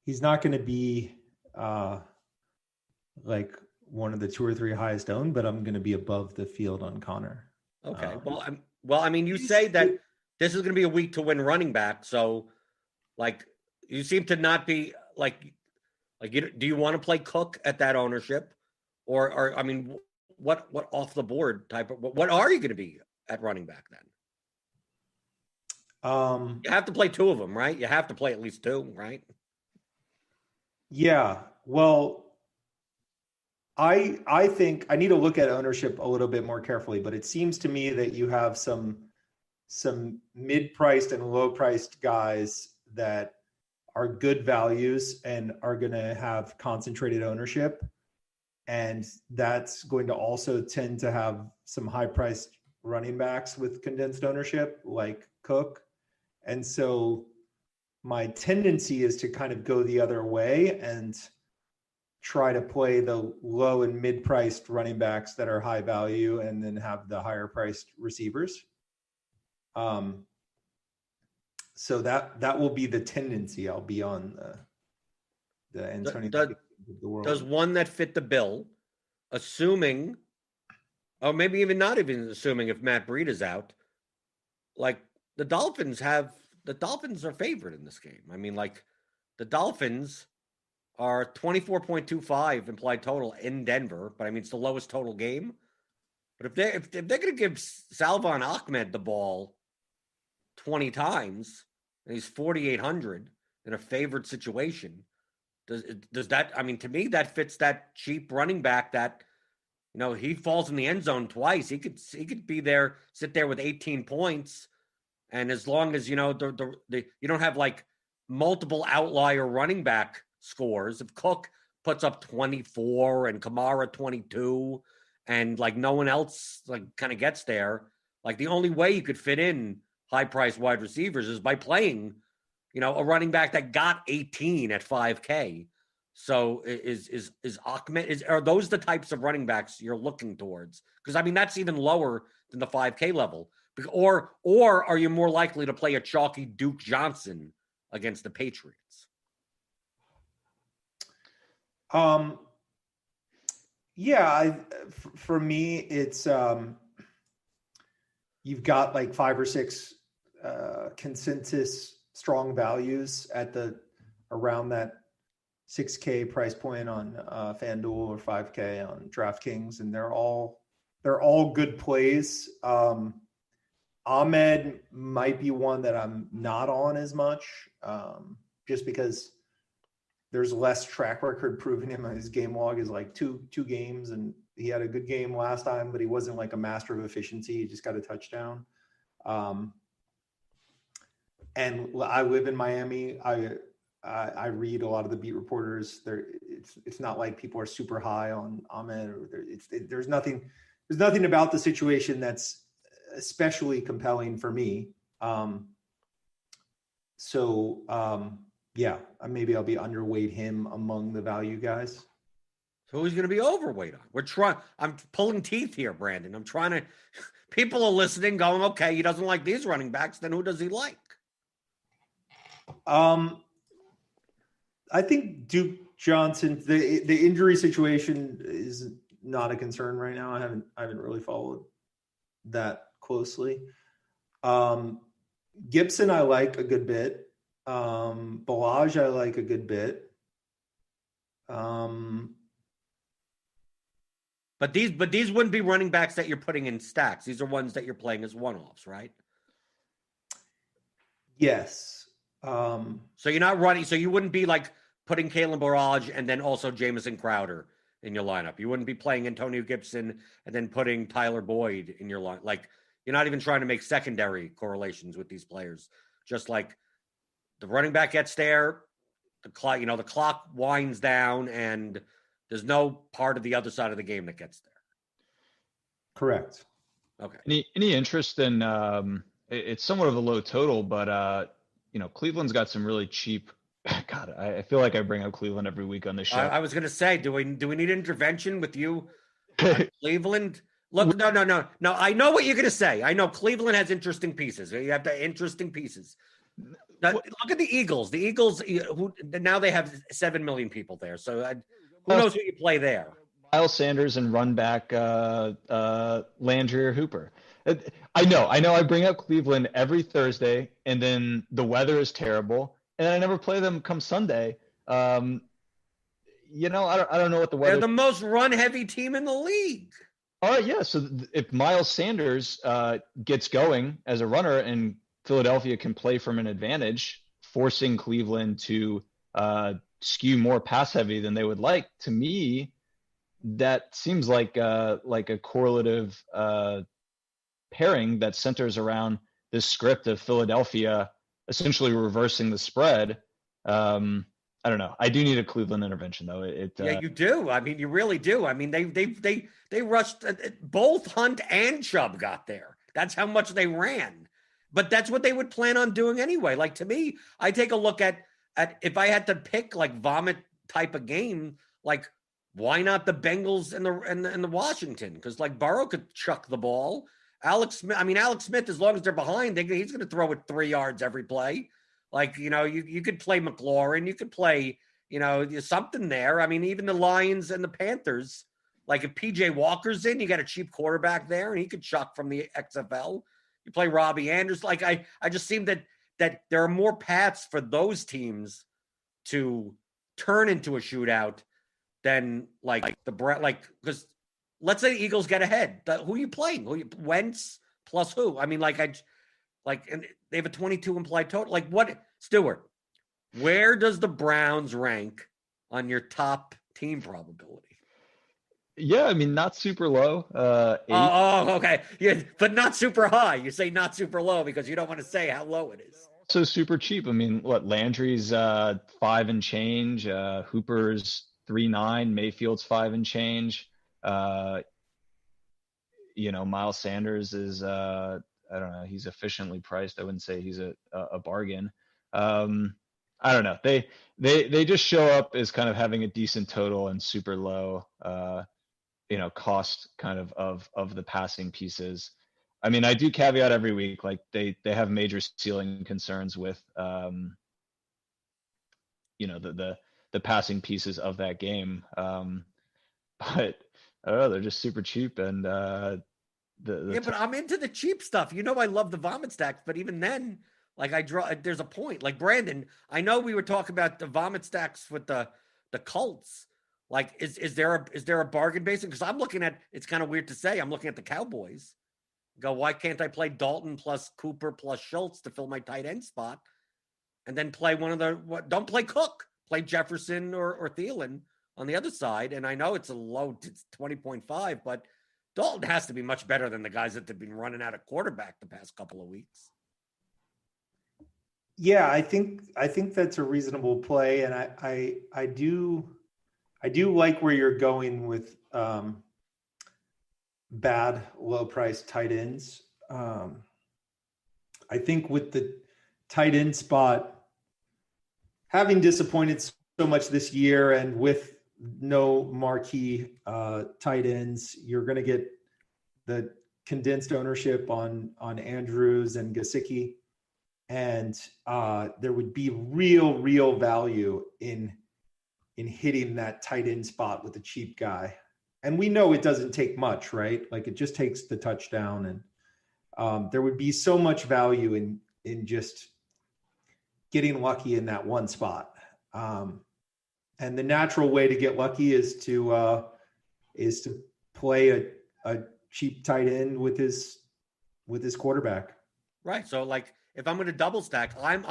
going to be like one of the 2 or 3 highest owned, but I'm going to be above the field on Connor. Okay. You say that this is going to be a week to win running back. So, like, you seem to not be like do you want to play Cook at that ownership, or what off the board type of what are you going to be at running back then? You have to play 2 of them, right? You have to play at least 2, right? Yeah. Well, I think I need to look at ownership a little bit more carefully, but it seems to me that you have some mid-priced and low-priced guys that are good values and are going to have concentrated ownership. And that's going to also tend to have some high-priced running backs with condensed ownership, like Cook. And so my tendency is to kind of go the other way and try to play the low and mid-priced running backs that are high value and then have the higher priced receivers. So that will be the tendency. I'll be on the Antonio of the world. Does one that fit the bill, assuming, or maybe even not even assuming if Matt Breida's out, like the Dolphins are favored in this game. I mean, like the Dolphins are 24.25 implied total in Denver, but I mean it's the lowest total game. But if they're going to give Salvon Ahmed the ball 20 times and he's 4,800 in a favored situation, does that? I mean, to me, that fits that cheap running back that, he falls in the end zone twice. He could be there, sit there with 18 points, and as long as you don't have like multiple outlier running back scores. If Cook puts up 24 and Kamara 22, and like no one else like kind of gets there, like the only way you could fit in high-priced wide receivers is by playing, a running back that got 18 at 5K. So is Ahmed, are those the types of running backs you're looking towards? Because I mean that's even lower than the 5K level. Or are you more likely to play a chalky Duke Johnson against the Patriots? Yeah, for me, it's you've got like 5 or 6 consensus strong values at around that 6K price point on FanDuel or 5K on DraftKings, and they're all good plays. Ahmed might be one that I'm not on as much, just because there's less track record proving him. His game log is like two games, and he had a good game last time, but he wasn't like a master of efficiency. He just got a touchdown. And I live in Miami. I read a lot of the beat reporters. It's not like people are super high on Ahmed. There's nothing about the situation that's especially compelling for me. Yeah, maybe I'll be underweight him among the value guys. So who's going to be overweight on? I'm pulling teeth here, Brandon. I'm trying to. People are listening, going, okay, he doesn't like these running backs. Then who does he like? I think Duke Johnson. The injury situation is not a concern right now. I haven't really followed that closely. Gibson, I like a good bit. Balaj, I like a good bit. But these wouldn't be running backs that you're putting in stacks. These are ones that you're playing as one-offs, right? Yes. So you're not running. So you wouldn't be like putting Kalen Balaj and then also Jamison Crowder in your lineup. You wouldn't be playing Antonio Gibson and then putting Tyler Boyd in your line. Like you're not even trying to make secondary correlations with these players. Just like the running back gets there, the clock winds down, and there's no part of the other side of the game that gets there. Correct. Okay. Any interest in? It's somewhat of a low total, but Cleveland's got some really cheap. God, I feel like I bring up Cleveland every week on this show. I was going to say, do we need intervention with you, Cleveland? Look, no. I know what you're going to say. I know Cleveland has interesting pieces. You have the interesting pieces. Now, look at the Eagles. The Eagles, who now they have 7 million people there. So who knows who you play there? Miles Sanders and run back Landry or Hooper. I know. I bring up Cleveland every Thursday, and then the weather is terrible, and I never play them come Sunday. I don't know what the weather. They're the most run-heavy team in the league. All right, yeah. So if Miles Sanders gets going as a runner and Philadelphia can play from an advantage, forcing Cleveland to skew more pass heavy than they would like, to me, that seems like a correlative pairing that centers around this script of Philadelphia essentially reversing the spread. I don't know. I do need a Cleveland intervention though. Yeah, you do. I mean, you really do. I mean, they rushed both Hunt and Chubb got there. That's how much they ran. But that's what they would plan on doing anyway. Like to me, I take a look at if I had to pick like vomit type of game, like why not the Bengals and the Washington? Because like Burrow could chuck the ball, Alex Smith, as long as they're behind, he's going to throw it 3 yards every play. Like, you could play McLaurin, you could play, something there. I mean, even the Lions and the Panthers, like if PJ Walker's in, you got a cheap quarterback there and he could chuck from the XFL. You play Robbie Anderson. Like I just seem that there are more paths for those teams to turn into a shootout than because let's say the Eagles get ahead. Who are you playing? Wentz plus who? I mean, and they have a 22 implied total. Like what, Stuart? Where does the Browns rank on your top team probability? Yeah, I mean, not super low. 8. Oh, okay. Yeah, but not super high. You say not super low because you don't want to say how low it is. So super cheap. I mean, Landry's 5 and change. Hooper's 3.9. Mayfield's 5 and change. Miles Sanders is I don't know. He's efficiently priced. I wouldn't say he's a bargain. I don't know. They just show up as kind of having a decent total and super low cost kind of the passing pieces. I mean, I do caveat every week, like they have major ceiling concerns with the passing pieces of that game. But I don't know, they're just super cheap and but I'm into the cheap stuff. I love the vomit stacks, but even then, like there's a point. Like Brandon, I know we were talking about the vomit stacks with the Colts. Like, is there a bargain basing? Because I'm looking at, it's kind of weird to say, I'm looking at the Cowboys. Go, why can't I play Dalton plus Cooper plus Schultz to fill my tight end spot? And then play don't play Cook, play Jefferson or Thielen on the other side. And I know it's 20.5, but Dalton has to be much better than the guys that have been running out of quarterback the past couple of weeks. Yeah, I think that's a reasonable play. And I do like where you're going with bad low-priced tight ends. I think with the tight end spot, having disappointed so much this year and with no marquee tight ends, you're going to get the condensed ownership on Andrews and Gesicki. And there would be real value in hitting that tight end spot with a cheap guy. And we know it doesn't take much, right? Like it just takes the touchdown, and there would be so much value in just getting lucky in that one spot. And the natural way to get lucky is to play a cheap tight end with his quarterback. Right. So like if I'm going to double stack, I'm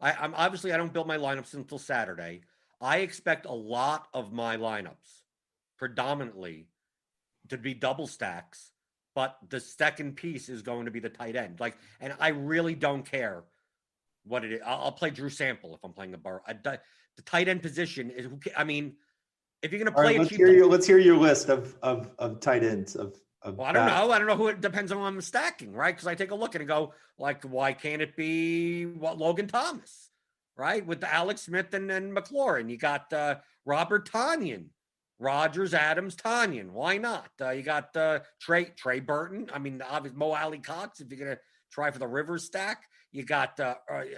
obviously I don't build my lineups until Saturday. I expect a lot of my lineups predominantly to be double stacks, but the second piece is going to be the tight end. Like, and I really don't care what it is. I'll play Drew Sample if I'm playing the tight end position is. I mean, if you're going to play, let's hear your list of tight ends Well, I don't know. I don't know who it depends on who I'm stacking, right? Because I take a look and go, like, why can't it be Logan Thomas, right? With the Alex Smith and McLaurin. You got Robert Tonyan, Rogers, Adams, Tonyan. Why not? You got Trey Burton. I mean, obviously Mo Alley Cox, if you're going to try for the Rivers stack. You got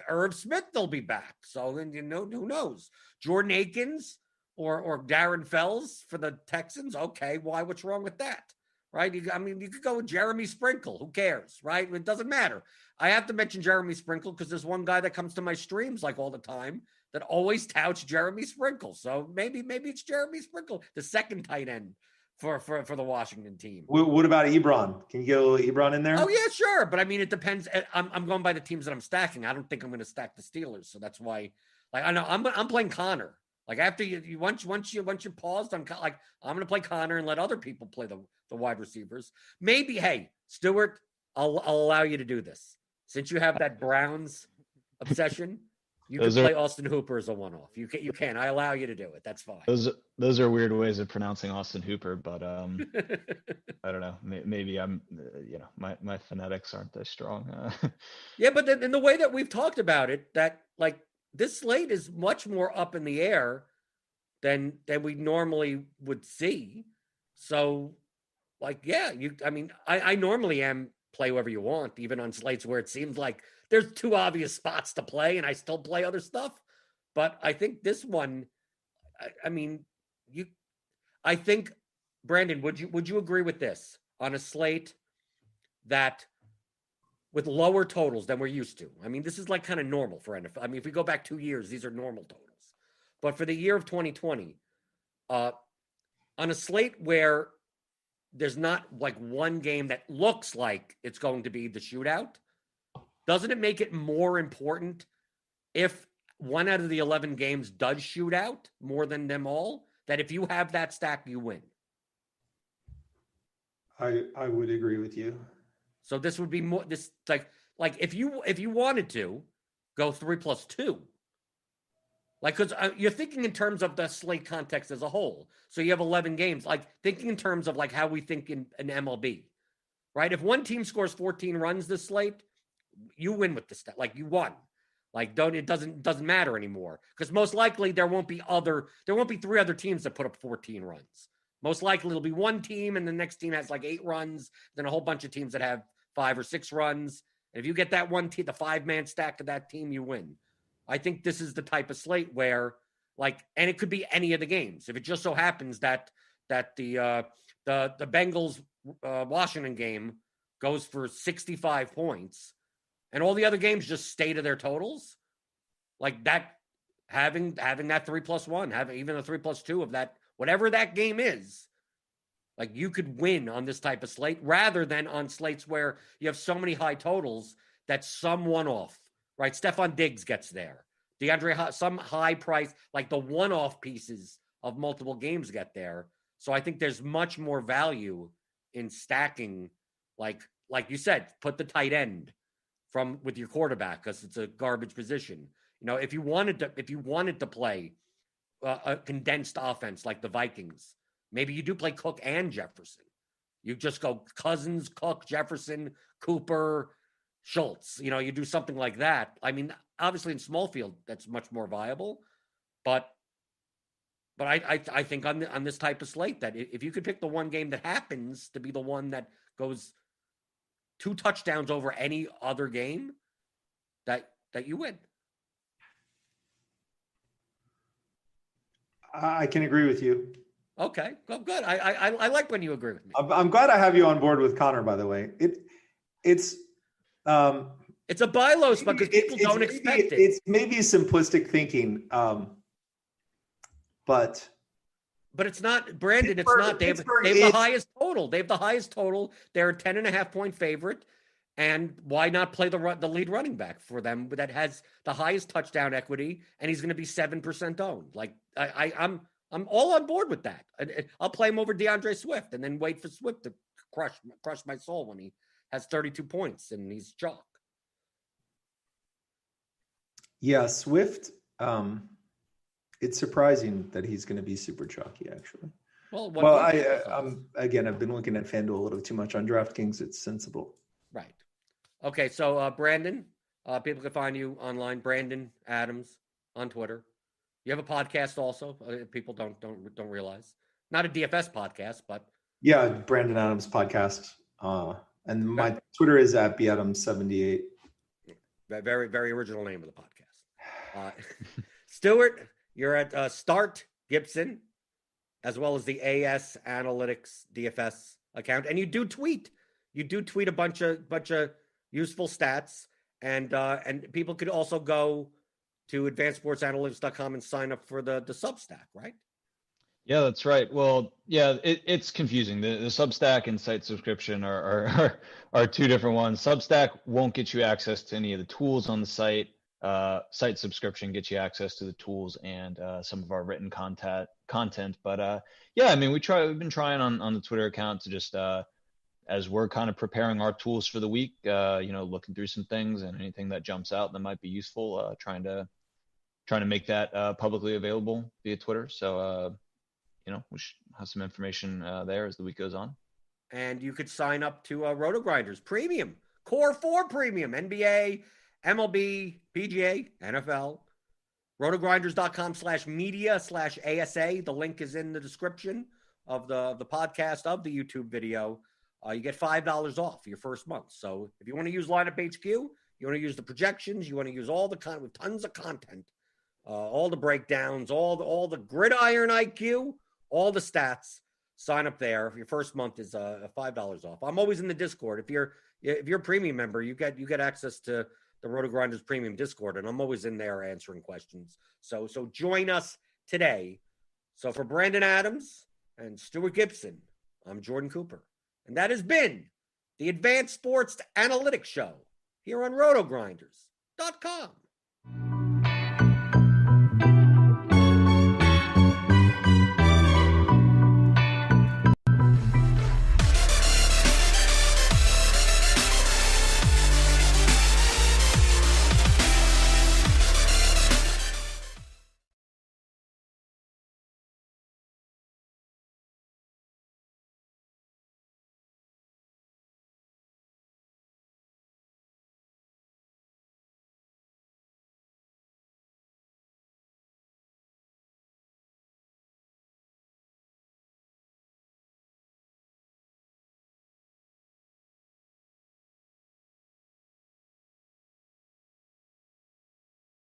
Irv Smith, they'll be back. So then, who knows? Jordan Akins or Darren Fells for the Texans. Okay, why? What's wrong with that? Right? You could go with Jeremy Sprinkle. Who cares? Right? It doesn't matter. I have to mention Jeremy Sprinkle because there's one guy that comes to my streams like all the time that always touts Jeremy Sprinkle. So maybe it's Jeremy Sprinkle, the second tight end for the Washington team. What about Ebron? Can you get a little Ebron in there? Oh yeah, sure. But I mean, it depends. I'm going by the teams that I'm stacking. I don't think I'm going to stack the Steelers. So that's why, like, I know I'm playing Connor. Like after you once you paused on, like, I'm going to play Connor and let other people play the wide receivers. Maybe, hey, Stuart, I'll allow you to do this since you have that Browns obsession. You can play Austin Hooper as a one-off. You can. I allow you to do it. That's fine. Those are weird ways of pronouncing Austin Hooper, but I don't know. Maybe I'm, my phonetics aren't that strong. Yeah, but in the way that we've talked about it, that like this slate is much more up in the air than we normally would see. So, like, yeah, I normally am play whoever you want, even on slates where it seems like there's 2 obvious spots to play, and I still play other stuff. But I think this one, I think, Brandon, would you agree with this on a slate that with lower totals than we're used to? I mean, this is like kind of normal for NFL. I mean, if we go back 2 years, these are normal totals. But for the year of 2020, on a slate where there's not like one game that looks like it's going to be the shootout, doesn't it make it more important if 1 out of the 11 games does shoot out more than them all, that if you have that stack, you win? I would agree with you. So this would be more this like if you wanted to go 3+2, like, because you're thinking in terms of the slate context as a whole. So you have 11 games, like thinking in terms of like how we think in an MLB, right? If one team scores 14 runs this slate, you win with the stat. Like, you won. Like, it doesn't matter anymore, because most likely there won't be 3 other teams that put up 14 runs. Most likely it'll be one team, and the next team has like 8 runs, then a whole bunch of teams that have 5 or 6 runs. And if you get that one team, the 5-man stack of that team, you win. I think this is the type of slate where, like, and it could be any of the games. If it just so happens that the Bengals Washington game goes for 65 points, and all the other games just stay to their totals, like that, having that 3+1, having even a 3+2 of that, whatever that game is, like, you could win on this type of slate rather than on slates where you have so many high totals that some one-off, right? Stephon Diggs gets there. some high price, like the one-off pieces of multiple games get there. So I think there's much more value in stacking, like you said, put the tight end with your quarterback, because it's a garbage position. You know, if you wanted to play a condensed offense like the Vikings, maybe you do play Cook and Jefferson. You just go Cousins, Cook, Jefferson, Cooper, Schultz. You know, you do something like that. I mean, obviously in small field, that's much more viable. But I think on this type of slate, that if you could pick the one game that happens to be the one that goes 2 touchdowns over any other game, that you win. I can agree with you. Okay, well, good. I like when you agree with me. I'm glad I have you on board with Connor, by the way. It's a buy low spot because people don't expect it. It's maybe simplistic thinking, but it's not, Brandon. It's not. They have the highest total. They have the highest total. They're a 10.5 point favorite, and why not play the lead running back for them that has the highest touchdown equity, and he's going to be 7% owned. Like, I'm all on board with that. I'll play him over DeAndre Swift, and then wait for Swift to crush my soul when he has 32 points and he's chalk. Yeah, Swift. It's surprising that he's going to be super chalky, actually. I've been looking at FanDuel a little too much. On DraftKings, it's sensible. Right. Okay, so Brandon, people can find you online, Brandon Adams on Twitter. You have a podcast also. People don't realize. Not a DFS podcast, but yeah, Brandon Adams podcast. And my Twitter is at badams78. Very, very original name of the podcast. Stuart, you're at Start Gibson, as well as the AS Analytics DFS account, and you do tweet. You do tweet a bunch of useful stats, and people could also go to advancedsportsanalytics.com and sign up for the Substack, right? Yeah, that's right. Well, yeah, it's confusing. The Substack and site subscription are 2 different ones. Substack won't get you access to any of the tools on the site. Site subscription gets you access to the tools and some of our written content. But yeah, I mean, we've been trying on the Twitter account to just as we're kind of preparing our tools for the week, looking through some things, and anything that jumps out that might be useful, trying to make that publicly available via Twitter. So we should have some information there as the week goes on. And you could sign up to RotoGrinders Premium, Core 4 Premium, NBA, MLB, PGA, NFL. RotoGrinders.com/media/ASA. The link is in the description of the podcast, of the YouTube video. you get $5 off your first month. So if you want to use Lineup HQ, you want to use the projections, you want to use all the with tons of content, all the breakdowns, all the gridiron IQ, all the stats. Sign up there. Your first month is $5 off. I'm always in the Discord. If you're a premium member, you get access to the RotoGrinders premium Discord, and I'm always in there answering questions. So join us today. So for Brandon Adams and Stuart Gibson, I'm Jordan Cooper, and that has been the Advanced Sports Analytics Show here on RotoGrinders.com.